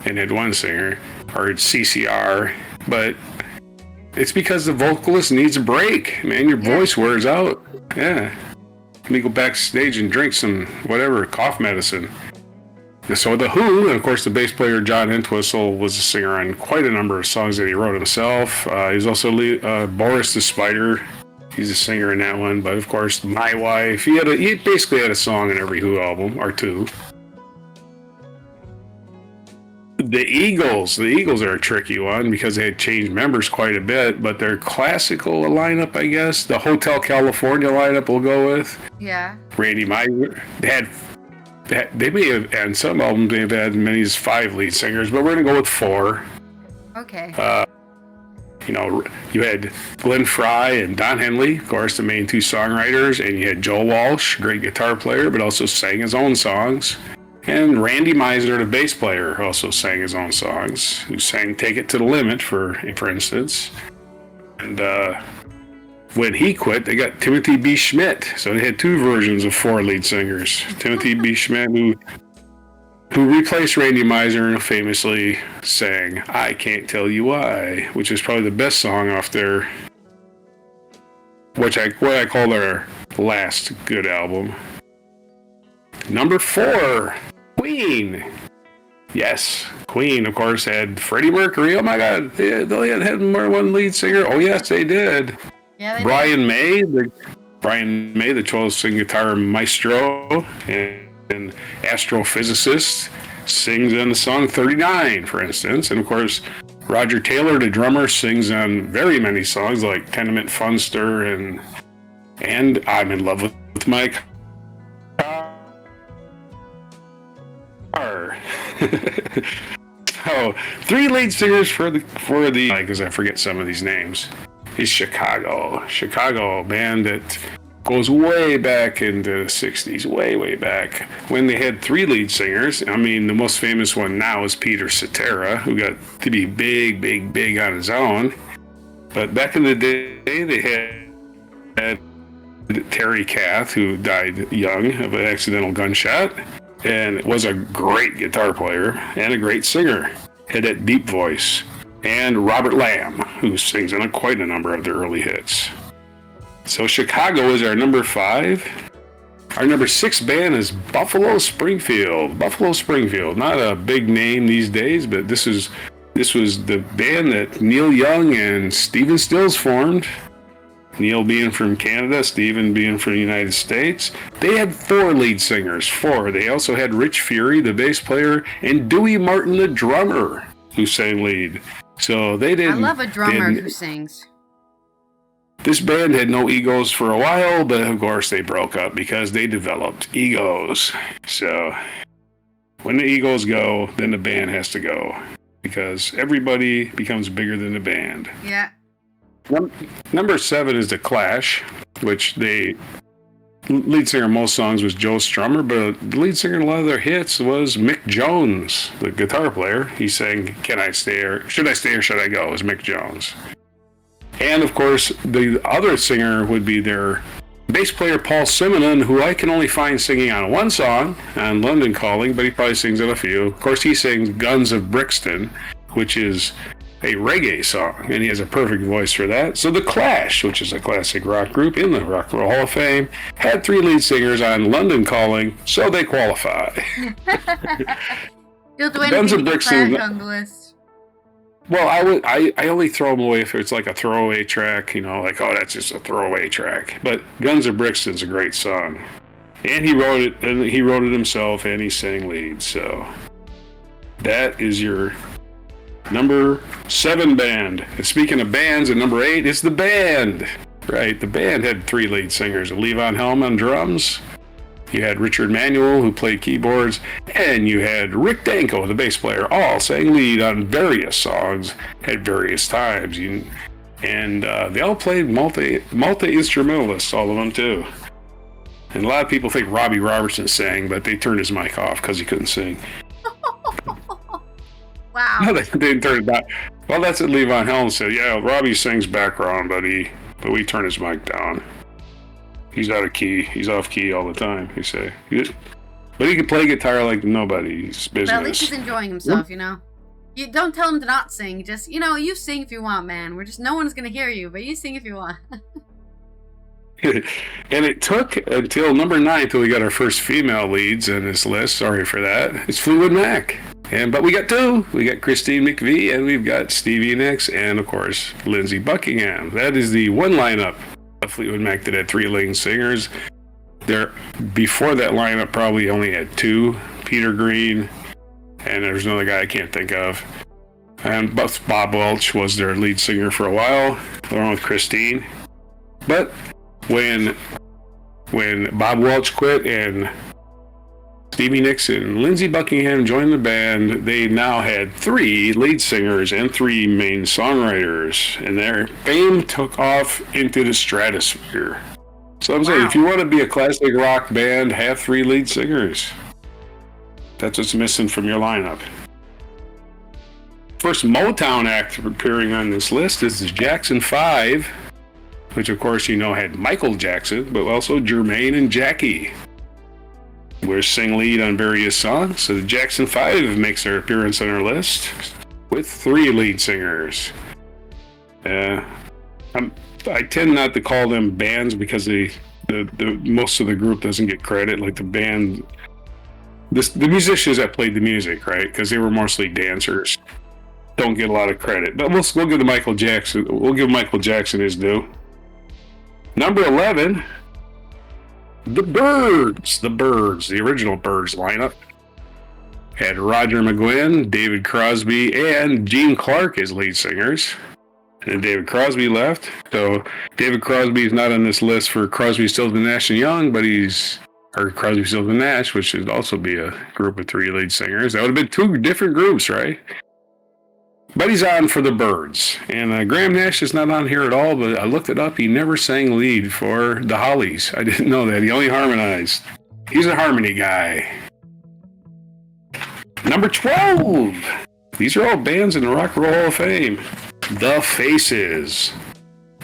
and had 1 singer, or CCR, but it's because the vocalist needs a break. Man, your voice wears out. Yeah. Let me go backstage and drink some cough medicine. So The Who, and of course the bass player John Entwistle was a singer on quite a number of songs that he wrote himself. He's also Boris the Spider. He's a singer in that one. But of course, My Wife. He basically had a song in every Who album, or 2. The Eagles. The Eagles are a tricky one because they had changed members quite a bit, but their classical lineup, I guess, the Hotel California lineup we'll go with. Yeah. Randy Meisner. They may have, on some albums, they have had many as 5 lead singers, but we're going to go with 4. Okay. You had Glenn Frey and Don Henley, of course, the main 2 songwriters, and you had Joe Walsh, great guitar player, but also sang his own songs. And Randy Meisner, the bass player, also sang his own songs, who sang Take It to the Limit, for instance. And when he quit, they got Timothy B. Schmidt. So they had 2 versions of 4 lead singers. Timothy B. Schmidt, who replaced Randy Meisner and famously sang I Can't Tell You Why, which is probably the best song off their, what I call their last good album. Number 4, Queen. Yes, Queen, of course, had Freddie Mercury. Oh my God, they had more than 1 lead singer. Oh yes, they did. Yeah, Brian May, the 12-string guitar maestro and astrophysicist. sings on the song 39, for instance. And of course, Roger Taylor, the drummer, sings on very many songs like Tenement Funster and I'm in Love with My Car. So, 3 lead singers for the because I forget some of these names. Is Chicago band that goes way back into the 60s, way back, when they had 3 lead singers. I mean, the most famous one now is Peter Cetera, who got to be big on his own. But back in the day, they had Terry Kath, who died young of an accidental gunshot, and was a great guitar player and a great singer. Had that deep voice. And Robert Lamb, who sings on quite a number of their early hits. So Chicago is our number 5. Our number 6 band is Buffalo Springfield. Buffalo Springfield, not a big name these days, but this was the band that Neil Young and Stephen Stills formed. Neil being from Canada, Stephen being from the United States. They had 4 lead singers. 4. They also had Rich Fury, the bass player, and Dewey Martin, the drummer, who sang lead. So they didn't. I love a drummer who sings. This band had no egos for a while, but of course they broke up because they developed egos. So when the egos go, then the band has to go because everybody becomes bigger than the band. Yeah. Number 7 is The Clash, which lead singer in most songs was Joe Strummer, but the lead singer in a lot of their hits was Mick Jones, the guitar player. He sang Can I Stay or Should I Stay or Should I Go? Was Mick Jones. And of course, the other singer would be their bass player Paul Simonon, who I can only find singing on one song, on London Calling, but he probably sings on a few. Of course, he sings Guns of Brixton, which is a reggae song, and he has a perfect voice for that. So The Clash, which is a classic rock group in the Rock and Roll Hall of Fame, had 3 lead singers on London Calling, so they qualify. You'll do anything to Clash on the list. Well, I only throw them away if it's like a throwaway track, like, oh, that's just a throwaway track. But Guns of Brixton's a great song. And he wrote it himself, and he sang lead, so that is your number 7 band. And speaking of bands, at number 8 is The Band. Right, The Band had 3 lead singers. Levon Helm on drums. You had Richard Manuel, who played keyboards. And you had Rick Danko, the bass player, all sang lead on various songs at various times. And they all played multi-instrumentalists, all of them too. And a lot of people think Robbie Robertson sang, but they turned his mic off because he couldn't sing. Wow. No, they didn't turn it back. Well, that's what Levon Helm said. Yeah, Robbie sings background, but we turn his mic down. He's out of key. He's off key all the time, he say. But he can play guitar like nobody's business. But at least he's enjoying himself, You don't tell him to not sing. Just, you sing if you want, man. No one's going to hear you, but you sing if you want. And it took until number 9 till we got our first female leads in this list. Sorry for that. It's Fleetwood Mac. But we got 2. We got Christine McVie, and we've got Stevie Nicks, and of course, Lindsey Buckingham. That is the one lineup of Fleetwood Mac that had 3 lead singers. Before that lineup probably only had 2, Peter Green, and there's another guy I can't think of. And Bob Welch was their lead singer for a while, along with Christine. But when Bob Welch quit and Stevie Nicks and Lindsey Buckingham joined the band, they now had 3 lead singers and 3 main songwriters, and their fame took off into the stratosphere. So I'm saying, if you want to be a classic rock band, have 3 lead singers. That's what's missing from your lineup. First Motown act appearing on this list is the Jackson 5, which of course had Michael Jackson, but also Jermaine and Jackie. We're sing lead on various songs, so the Jackson 5 makes their appearance on our list with 3 lead singers. I tend not to call them bands because the most of the group doesn't get credit. Like the band, the musicians that played the music, right? Because they were mostly dancers, don't get a lot of credit. But we'll give Michael Jackson his due. Number 11. The Byrds, the original Byrds lineup. had Roger McGuinn, David Crosby, and Gene Clark as lead singers. And then David Crosby left. So David Crosby is not on this list for Crosby, Stills, Nash and Young, but Crosby, Stills, and Nash, which should also be a group of 3 lead singers. That would have been 2 different groups, right? But he's on for the Byrds. And Graham Nash is not on here at all, but I looked it up. He never sang lead for the Hollies. I didn't know that. He only harmonized. He's a harmony guy. Number 12. These are all bands in the Rock and Roll Hall of Fame. The Faces.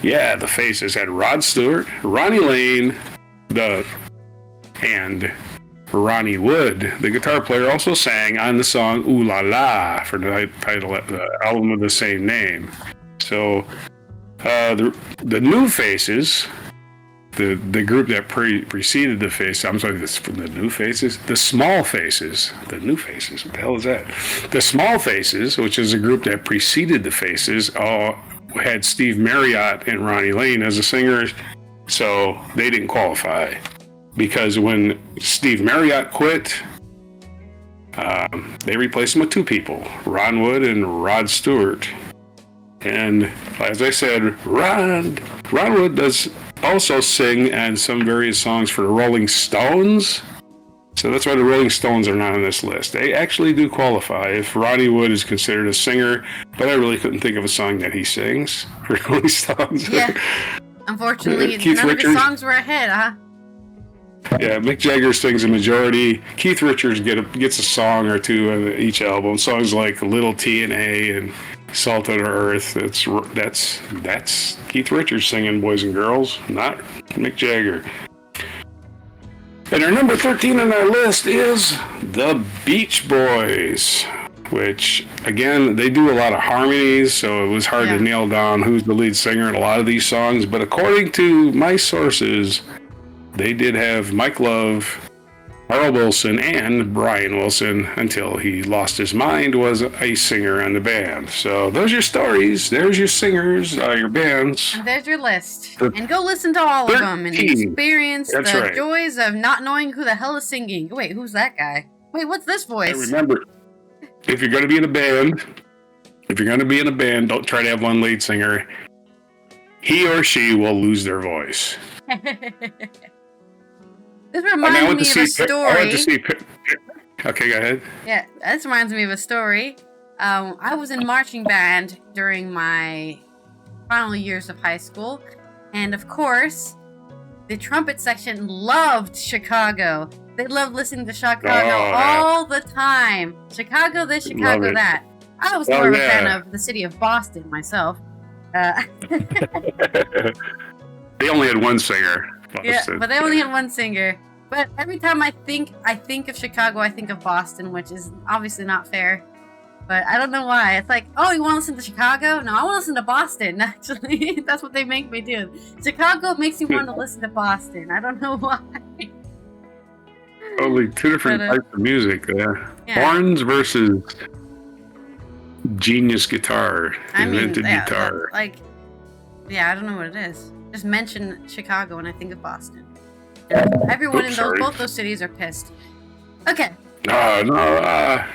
Yeah, The Faces had Rod Stewart, Ronnie Lane, and Ronnie Wood, the guitar player, also sang on the song Ooh La La for the title of the album of the same name. So the New Faces, the group that preceded the Faces, I'm sorry, the New Faces, the Small Faces, the New Faces, what the hell is that? The Small Faces, which is a group that preceded the Faces, had Steve Marriott and Ronnie Lane as the singers, so they didn't qualify. Because when Steve Marriott quit, they replaced him with 2 people, Ron Wood and Rod Stewart. And as I said, Ron Wood does also sing on some various songs for the Rolling Stones. So that's why the Rolling Stones are not on this list. They actually do qualify if Ronnie Wood is considered a singer, but I really couldn't think of a song that he sings for the Rolling Stones. Yeah. Unfortunately, none of his songs were a hit, huh? Yeah, Mick Jagger sings a majority. Keith Richards gets a song or 2 on each album. Songs like Little TNA and Salt of the Earth. That's Keith Richards singing Boys and Girls, not Mick Jagger. And our number 13 on our list is the Beach Boys, which, again, they do a lot of harmonies, so it was hard to nail down who's the lead singer in a lot of these songs. But according to my sources, they did have Mike Love, Carl Wilson, and Brian Wilson, until he lost his mind, was a singer on the band. So those are your stories. There's your singers, your bands. And there's your list. And go listen to all of them and experience the joys of not knowing who the hell is singing. Wait, who's that guy? Wait, what's this voice? And remember, if you're going to be in a band, don't try to have one lead singer. He or she will lose their voice. This reminds me of a story. Okay, go ahead. Yeah, this reminds me of a story. I was in marching band during my final years of high school. And of course, the trumpet section loved Chicago. They loved listening to Chicago all the time. Chicago this, Chicago that. I was more of a fan of the city of Boston myself. They only had one singer. Yeah, but they only had one singer. But every time I think of Chicago, I think of Boston, which is obviously not fair. But I don't know why. It's like, oh, you want to listen to Chicago? No, I want to listen to Boston, actually. That's what they make me do. Chicago makes you want to listen to Boston. I don't know why. Totally 2 different types of music there. Yeah. Horns versus genius guitar. Invented guitar. I don't know what it is. Just mention Chicago and I think of Boston. Everyone in both those cities are pissed. Okay. The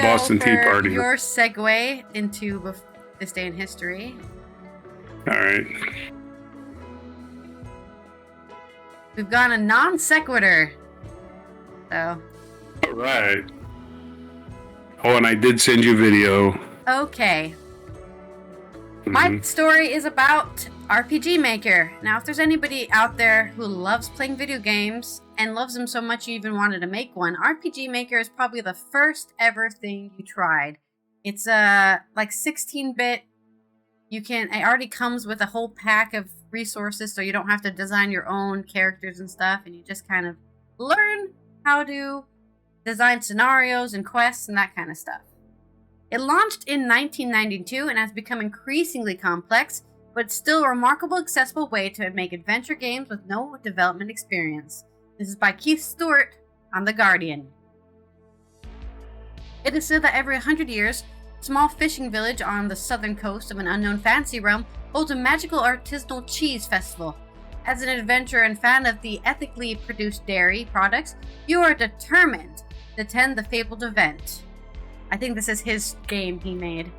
Boston Tea Party. Your segue into this day in history. All right. We've got a non sequitur. So. All right. Oh, and I did send you a video. Okay. My story is about RPG Maker. Now, if there's anybody out there who loves playing video games and loves them so much you even wanted to make one, RPG Maker is probably the first ever thing you tried. It's like 16-bit. It already comes with a whole pack of resources, so you don't have to design your own characters and stuff, and you just kind of learn how to design scenarios and quests and that kind of stuff. It launched in 1992 and has become increasingly complex, but still a remarkable, accessible way to make adventure games with no development experience. This is by Keith Stewart on The Guardian. It is said that every 100 years, a small fishing village on the southern coast of an unknown fantasy realm holds a magical artisanal cheese festival. As an adventurer and fan of the ethically produced dairy products, you are determined to attend the fabled event. I think this is his game he made.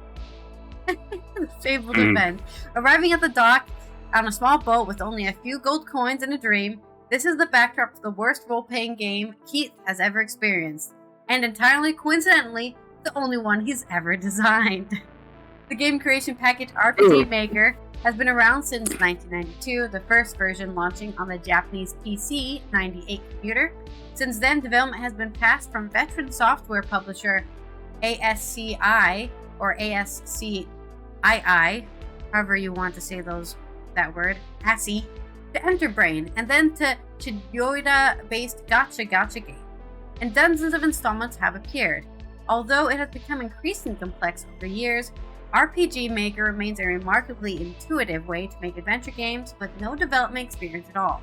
The fabled event. Arriving at the dock on a small boat with only a few gold coins and a dream, this is the backdrop to the worst role-playing game Keith has ever experienced, and entirely coincidentally, the only one he's ever designed. The game creation package RPG Maker has been around since 1992, the first version launching on the Japanese PC 98 computer. Since then, development has been passed from veteran software publisher ASCI or ASCII, however you want to say that word, ASCII, to Enterbrain, and then to Chiyoda-based gacha game. And dozens of installments have appeared. Although it has become increasingly complex over the years, RPG Maker remains a remarkably intuitive way to make adventure games with no development experience at all.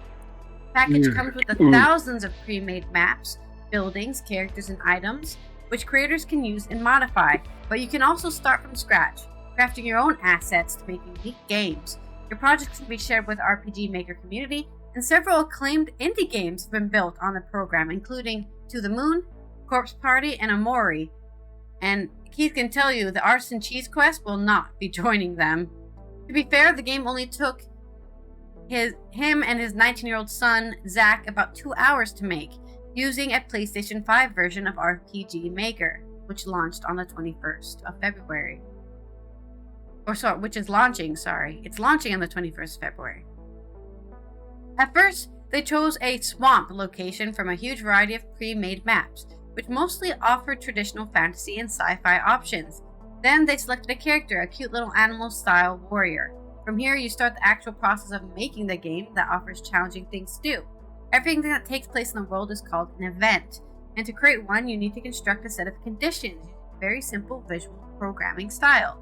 The package comes with thousands of pre-made maps, buildings, characters, and items, which creators can use and modify, but you can also start from scratch, crafting your own assets to make unique games. Your projects can be shared with RPG Maker community, and several acclaimed indie games have been built on the program, including To the Moon, Corpse Party, and Amori. And Keith can tell you the Artisan Cheese Quest will not be joining them. To be fair, the game only took him and his 19-year-old son, Zach, about 2 hours to make, using a PlayStation 5 version of RPG Maker, which launched on the 21st of February. It's launching on the 21st of February. At first, they chose a swamp location from a huge variety of pre-made maps, which mostly offered traditional fantasy and sci-fi options. Then they selected a character, a cute little animal-style warrior. From here, you start the actual process of making the game that offers challenging things to do. Everything that takes place in the world is called an event, and to create one, you need to construct a set of conditions using a very simple visual programming style.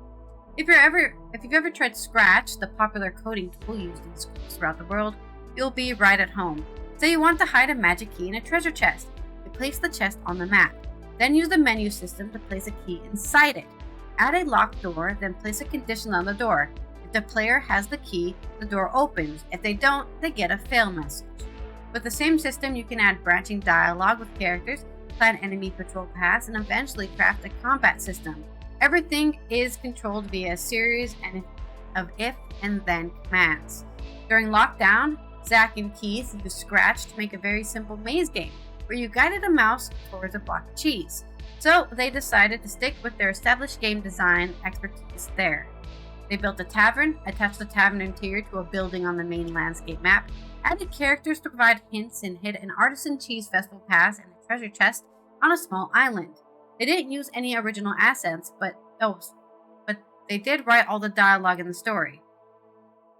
If you've ever tried Scratch, the popular coding tool used in schools throughout the world, you'll be right at home. Say you want to hide a magic key in a treasure chest. Place the chest on the map. Then use the menu system to place a key inside it. Add a locked door, then place a condition on the door. If the player has the key, the door opens. If they don't, they get a fail message. With the same system, you can add branching dialogue with characters, plan enemy patrol paths, and eventually craft a combat system. Everything is controlled via a series of if and then commands. During lockdown, Zach and Keith used Scratch to make a very simple maze game, where you guided a mouse towards a block of cheese. So they decided to stick with their established game design expertise there. They built a tavern, attached the tavern interior to a building on the main landscape map, added characters to provide hints, and hid an artisan cheese festival pass and a treasure chest on a small island. They didn't use any original assets, but they did write all the dialogue in the story.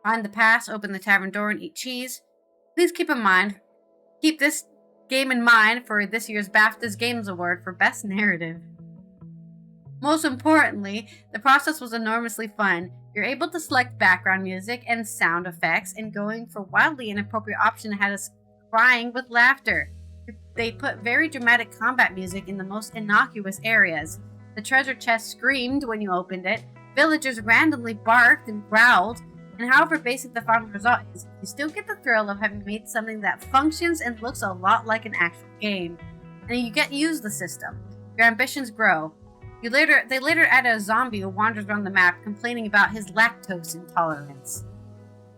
Find the pass, open the tavern door, and eat cheese. Please keep this game in mind for this year's BAFTA's Games Award for Best Narrative. Most importantly, the process was enormously fun. You're able to select background music and sound effects, and going for wildly inappropriate option had us crying with laughter. They put very dramatic combat music in the most innocuous areas. The treasure chest screamed when you opened it, villagers randomly barked and growled, and however basic the final result is, you still get the thrill of having made something that functions and looks a lot like an actual game. And you get to use the system. Your ambitions grow. They later add a zombie who wanders around the map complaining about his lactose intolerance.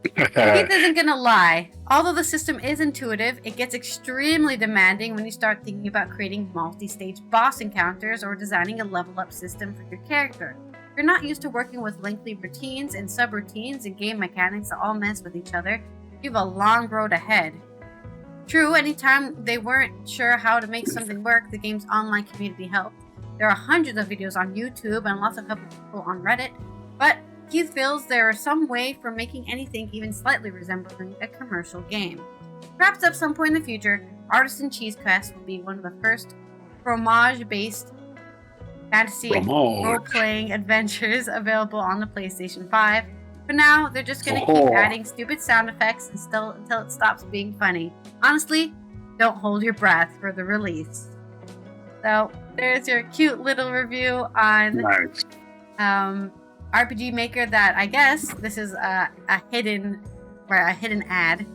Keith isn't gonna lie. Although the system is intuitive, it gets extremely demanding when you start thinking about creating multi-stage boss encounters or designing a level-up system for your character. If you're not used to working with lengthy routines and subroutines and game mechanics that all mess with each other, you have a long road ahead. True, anytime they weren't sure how to make something work, the game's online community helped. There are hundreds of videos on YouTube and lots of helpful people on Reddit, but Keith feels there is some way for making anything even slightly resembling a commercial game. Perhaps at some point in the future, Artisan Cheese Quest will be one of the first fromage-based fantasy role-playing adventures available on the PlayStation 5. For now, they're just going to keep adding stupid sound effects until it stops being funny. Honestly, don't hold your breath for the release. So, there's your cute little review on RPG Maker that I guess this is a hidden ad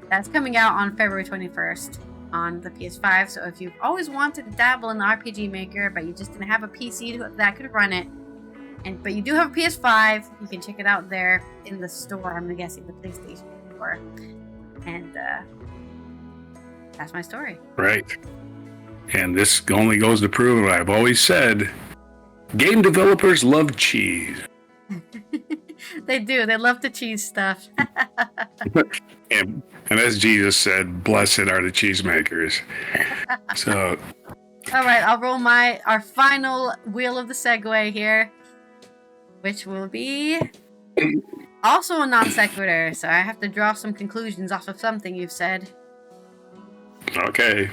that's coming out on February 21st. on the PS5. So if you've always wanted to dabble in the RPG Maker, but you just didn't have a PC that could run it, but you do have a PS5, you can check it out there in the store. I'm guessing the PlayStation store. And that's my story. Right. And this only goes to prove what I've always said. Game developers love cheese. They do. They love the cheese stuff. and as Jesus said, blessed are the cheesemakers. So, all right, I'll roll our final wheel of the segue here, which will be also a non sequitur. So I have to draw some conclusions off of something you've said. Okay.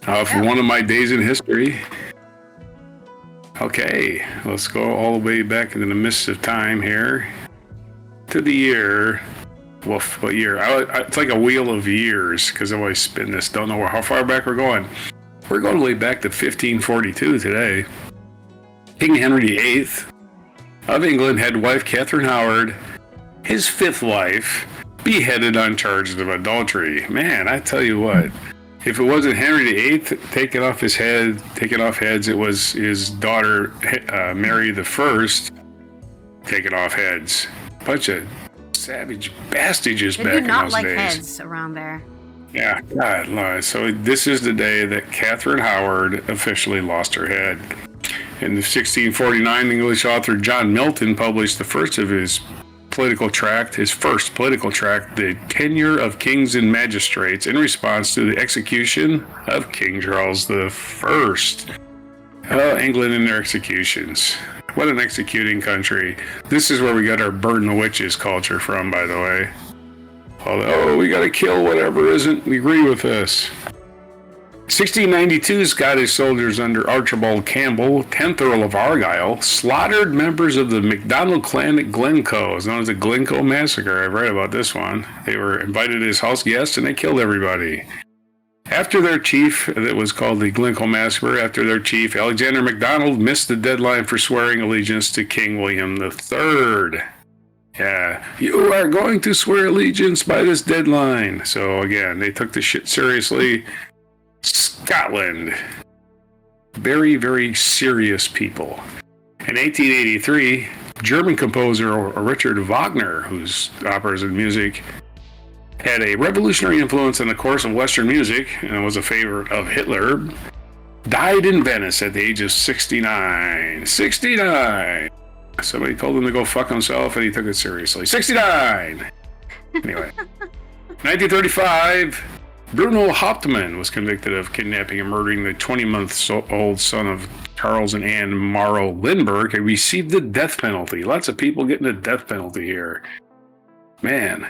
For one of my days in history. Okay, let's go all the way back into the mist of time here to the year. Woof, what year? It's like a wheel of years because I always spin this. Don't know how far back we're going. We're going way back to 1542 today. King Henry VIII of England had wife Catherine Howard, his fifth wife, beheaded on charges of adultery. Man, I tell you what. If it wasn't Henry VIII taking off heads, it was his daughter, Mary I, taking off heads. Bunch of savage bastages back in those days. They do not like heads around there. Yeah, God, Lord. So this is the day that Catherine Howard officially lost her head. In 1649, English author John Milton published the first of his first political tract, The Tenure of Kings and Magistrates, in response to the execution of King Charles I. England and their executions. What an executing country. This is where we got our burn the witches culture from, by the way. We gotta kill whatever isn't agree with us. 1692, Scottish soldiers under Archibald Campbell, 10th Earl of Argyll, slaughtered members of the MacDonald clan at Glencoe. It's known as the Glencoe Massacre. I've read about this one. They were invited as house guests and they killed everybody. After their chief, that was called the Glencoe Massacre, after their chief, Alexander MacDonald, missed the deadline for swearing allegiance to King William III. Yeah, you are going to swear allegiance by this deadline. So again, they took the shit seriously. Scotland. Very, very serious people. In 1883, German composer Richard Wagner, whose operas and music had a revolutionary influence on the course of Western music and was a favorite of Hitler, died in Venice at the age of 69. 69! Somebody told him to go fuck himself and he took it seriously. 69! Anyway. 1935... Bruno Hauptmann was convicted of kidnapping and murdering the 20-month-old son of Charles and Anne Morrow Lindbergh and received the death penalty. Lots of people getting the death penalty here. Man.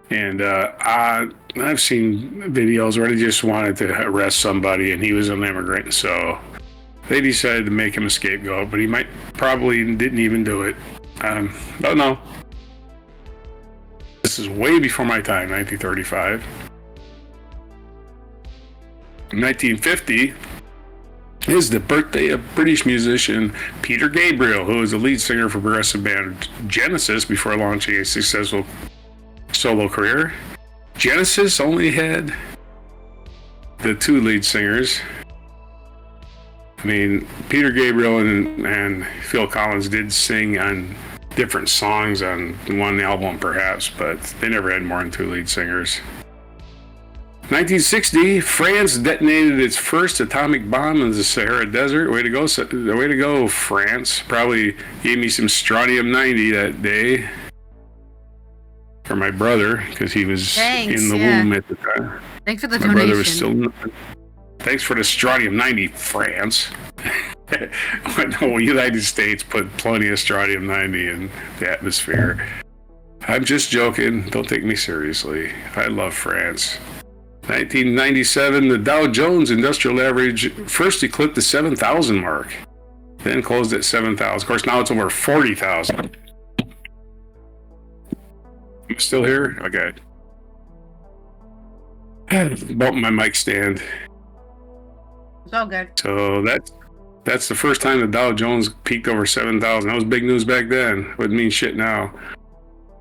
And I've seen videos where they just wanted to arrest somebody and he was an immigrant, so they decided to make him a scapegoat, but he probably didn't even do it. Don't know. This is way before my time, 1935. 1950 is the birthday of British musician Peter Gabriel, who was the lead singer for progressive band Genesis before launching a successful solo career. Genesis only had the two lead singers. I mean, Peter Gabriel and Phil Collins did sing on different songs on one album perhaps, but they never had more than two lead singers. 1960, France detonated its first atomic bomb in the Sahara Desert. Way to go, France. Probably gave me some strontium-90 that day for my brother, because he was in the womb at the time. Thanks for the donation. Brother was still. Thanks for the strontium-90, France. No, United States put plenty of strontium-90 in the atmosphere. I'm just joking. Don't take me seriously. I love France. 1997, the Dow Jones Industrial Average first eclipsed the 7,000 mark, then closed at 7,000. Of course, now it's over 40,000. I'm still here? Okay. Bumped my mic stand. It's all good. So that's the first time the Dow Jones peaked over 7,000. That was big news back then. Wouldn't mean shit now.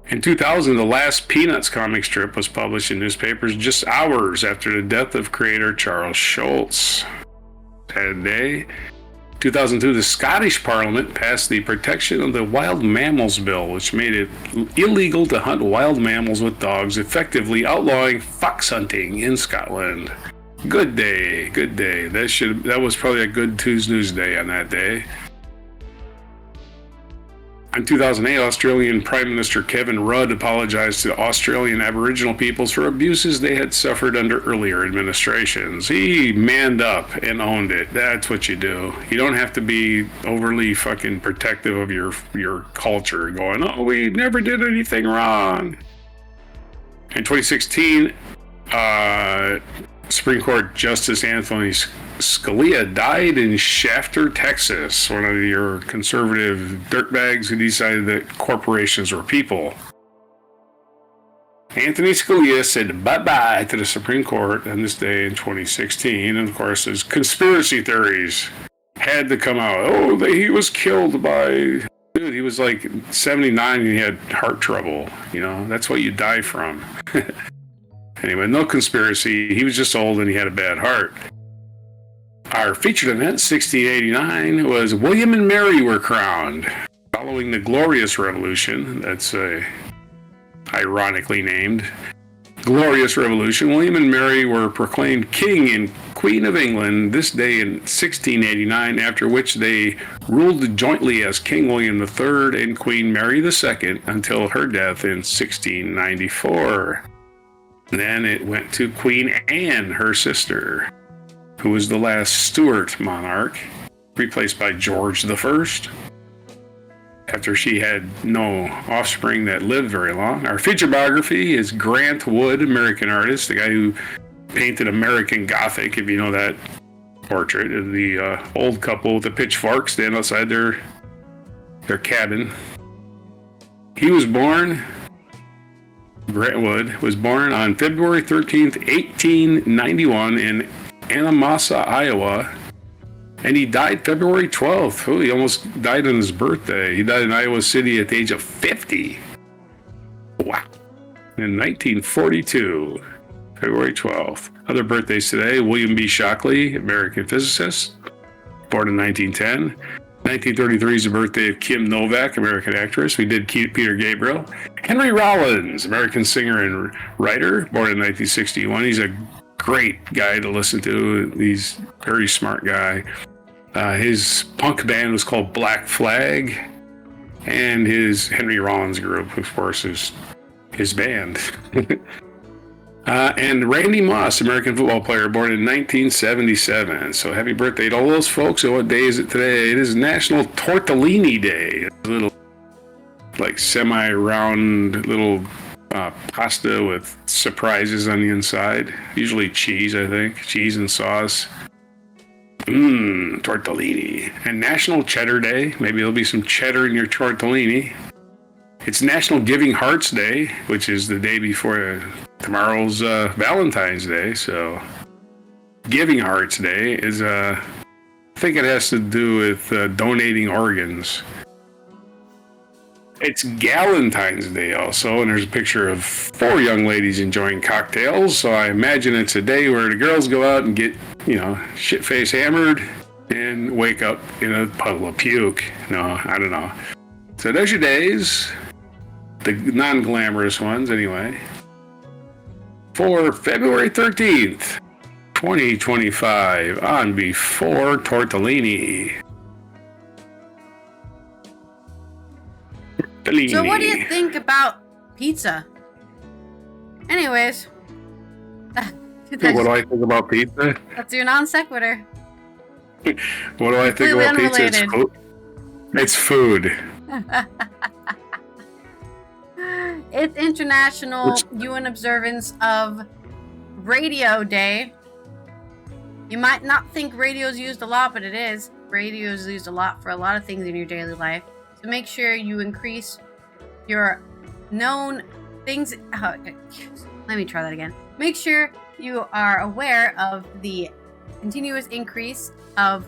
In 2000, the last Peanuts comic strip was published in newspapers just hours after the death of creator Charles Schulz. Sad day. 2002, the Scottish Parliament passed the Protection of the Wild Mammals Bill, which made it illegal to hunt wild mammals with dogs, effectively outlawing fox hunting in Scotland. Good day, good day. That was probably a good Tuesday day on that day. In 2008, Australian Prime Minister Kevin Rudd apologized to Australian Aboriginal peoples for abuses they had suffered under earlier administrations. He manned up and owned it. That's what you do. You don't have to be overly fucking protective of your culture, going, oh, we never did anything wrong. In 2016, Supreme Court Justice Anthony Scalia died in Shafter, Texas, one of your conservative dirtbags who decided that corporations were people. Anthony Scalia said bye-bye to the Supreme Court on this day in 2016, and of course his conspiracy theories had to come out. Oh, he was killed by... Dude, he was like 79 and he had heart trouble. You know, that's what you die from. Anyway, no conspiracy. He was just old and he had a bad heart. Our featured event, 1689, was William and Mary were crowned. Following the Glorious Revolution, that's ironically named Glorious Revolution, William and Mary were proclaimed King and Queen of England this day in 1689, after which they ruled jointly as King William III and Queen Mary II until her death in 1694. Then it went to Queen Anne, her sister, who was the last Stuart monarch, replaced by George I, after she had no offspring that lived very long. Our feature biography is Grant Wood, American artist, the guy who painted American Gothic, if you know that portrait of the old couple with the pitchforks standing outside their cabin. He was born... Grant Wood was born on February 13th, 1891 in Anamassa, Iowa, and he died February 12th. Oh, he almost died on his birthday. He died in Iowa City at the age of 50. Wow. In 1942, February 12th. Other birthdays today, William B. Shockley, American physicist, born in 1910. 1933 is the birthday of Kim Novak, American actress. We did Peter Gabriel. Henry Rollins, American singer and writer, born in 1961. He's a great guy to listen to. He's a very smart guy. His punk band was called Black Flag, and his Henry Rollins group, of course, is his band. And Randy Moss, American football player, born in 1977. So happy birthday to all those folks. So what day is it today? It is National Tortellini Day. It's a little, like, semi-round little pasta with surprises on the inside. Usually cheese, I think. Cheese and sauce. Tortellini. And National Cheddar Day. Maybe there'll be some cheddar in your tortellini. It's National Giving Hearts Day, which is the day before tomorrow's Valentine's Day. So Giving Hearts Day is, I think it has to do with donating organs. It's Galentine's Day also, and there's a picture of 4 young ladies enjoying cocktails. So I imagine it's a day where the girls go out and get, shit-face hammered and wake up in a puddle of puke. No, I don't know. So there's your days. The non-glamorous ones, anyway. For February 13th, 2025, on Before Tortellini. So what do you think about pizza? Anyways. What do I think about pizza? That's your non sequitur. What do I think about pizza? It's food. It's International UN Observance of Radio Day. You might not think radio is used a lot, but it is. Radio is used a lot for a lot of things in your daily life. So make sure you increase your known things. Let me try that again. Make sure you are aware of the continuous increase of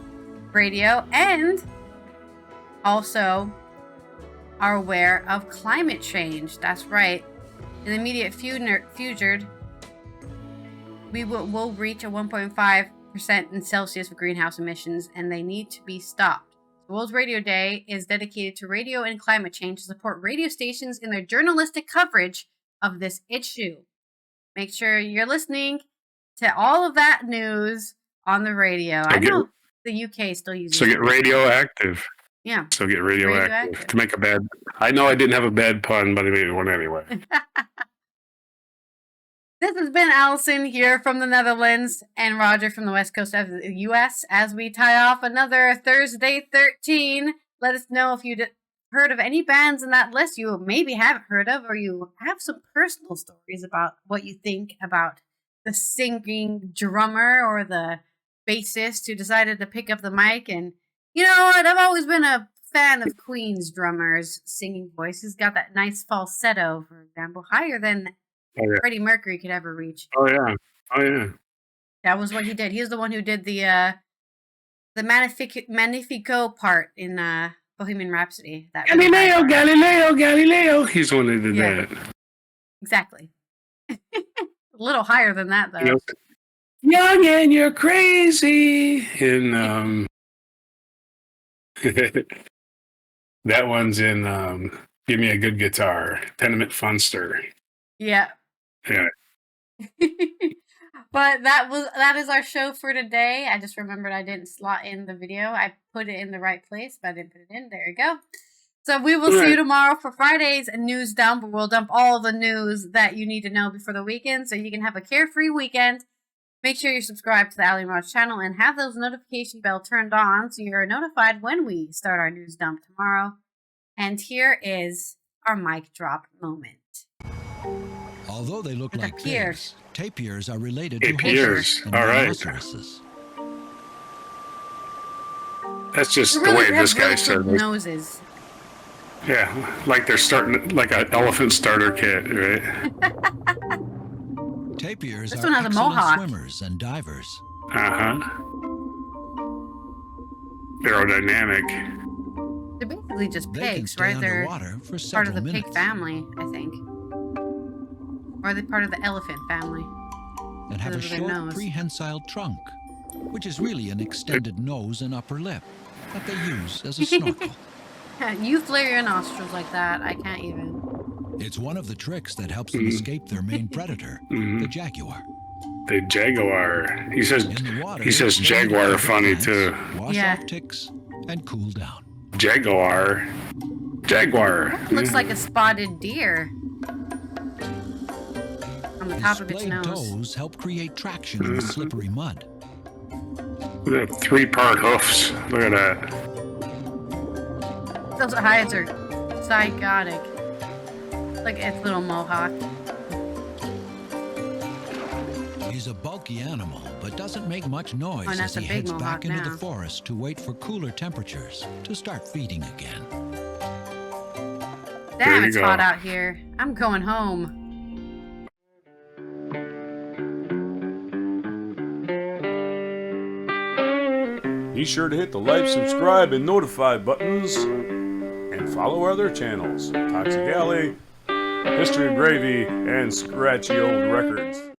radio, and also are aware of climate change. That's right. In the immediate future, we will reach a 1.5% in Celsius of greenhouse emissions, and they need to be stopped. World Radio Day is dedicated to radio and climate change to support radio stations in their journalistic coverage of this issue. Make sure you're listening to all of that news on the radio. I know the UK still uses it. So get radioactive. Yeah. So get radioactive. To make a bad... I know I didn't have a bad pun, but I made one anyway. This has been Allison here from the Netherlands and Roger from the West Coast of the U.S. as we tie off another Thursday 13. Let us know if you'd heard of any bands in that list you maybe haven't heard of, or you have some personal stories about what you think about the singing drummer or the bassist who decided to pick up the mic. And you know what? I've always been a fan of Queen's drummers' singing voice. He's got that nice falsetto, for example, higher than Freddie Mercury could ever reach. Oh yeah. That was what he did. He was the one who did the Magnifico part in Bohemian Rhapsody. That Galileo. He's the one who did that. Exactly. A little higher than that, though. Young and you're crazy. And that one's in Give Me a Good Guitar, Tenement Funster. Yeah. Yeah. But that is our show for today. I just remembered I didn't slot in the video. I put it in the right place, but I didn't put it in. There you go. So we will see you tomorrow for Friday's news dump. We'll dump all the news that you need to know before the weekend so you can have a carefree weekend. Make sure you're subscribed to the Ali Raj channel and have those notification bell turned on so you're notified when we start our news dump tomorrow. And here is our mic drop moment. Although they look like pigs, tapirs are related to horses and rhinoceroses. That's just the way this guy said it. Noses. Yeah, like they're starting like an elephant starter kit, right? Tapirs this are one has a mohawk. Swimmers and divers. Aerodynamic. They're basically just pigs, right? They're part of the pig family, I think. Or they're part of the elephant family. And have a short prehensile trunk, which is really an extended nose and upper lip that they use as a snorkel. You flare your nostrils like that, I can't even. It's one of the tricks that helps them escape their main predator, the jaguar. The jaguar. He says jaguar funny too. Wash off ticks and cool down. Jaguar. Looks like a spotted deer. On the top of its nose. Toes help create traction in the slippery mud. Look at that 3-part hoofs. Look at that. Those eyes are psychotic. Look at its little mohawk. He's a bulky animal, but doesn't make much noise as he heads back into the forest to wait for cooler temperatures to start feeding again. Damn, it's hot out here. I'm going home. Be sure to hit the like, subscribe, and notify buttons, and follow our other channels, Toxic Alley, History of Gravy, and Scratchy Old Records.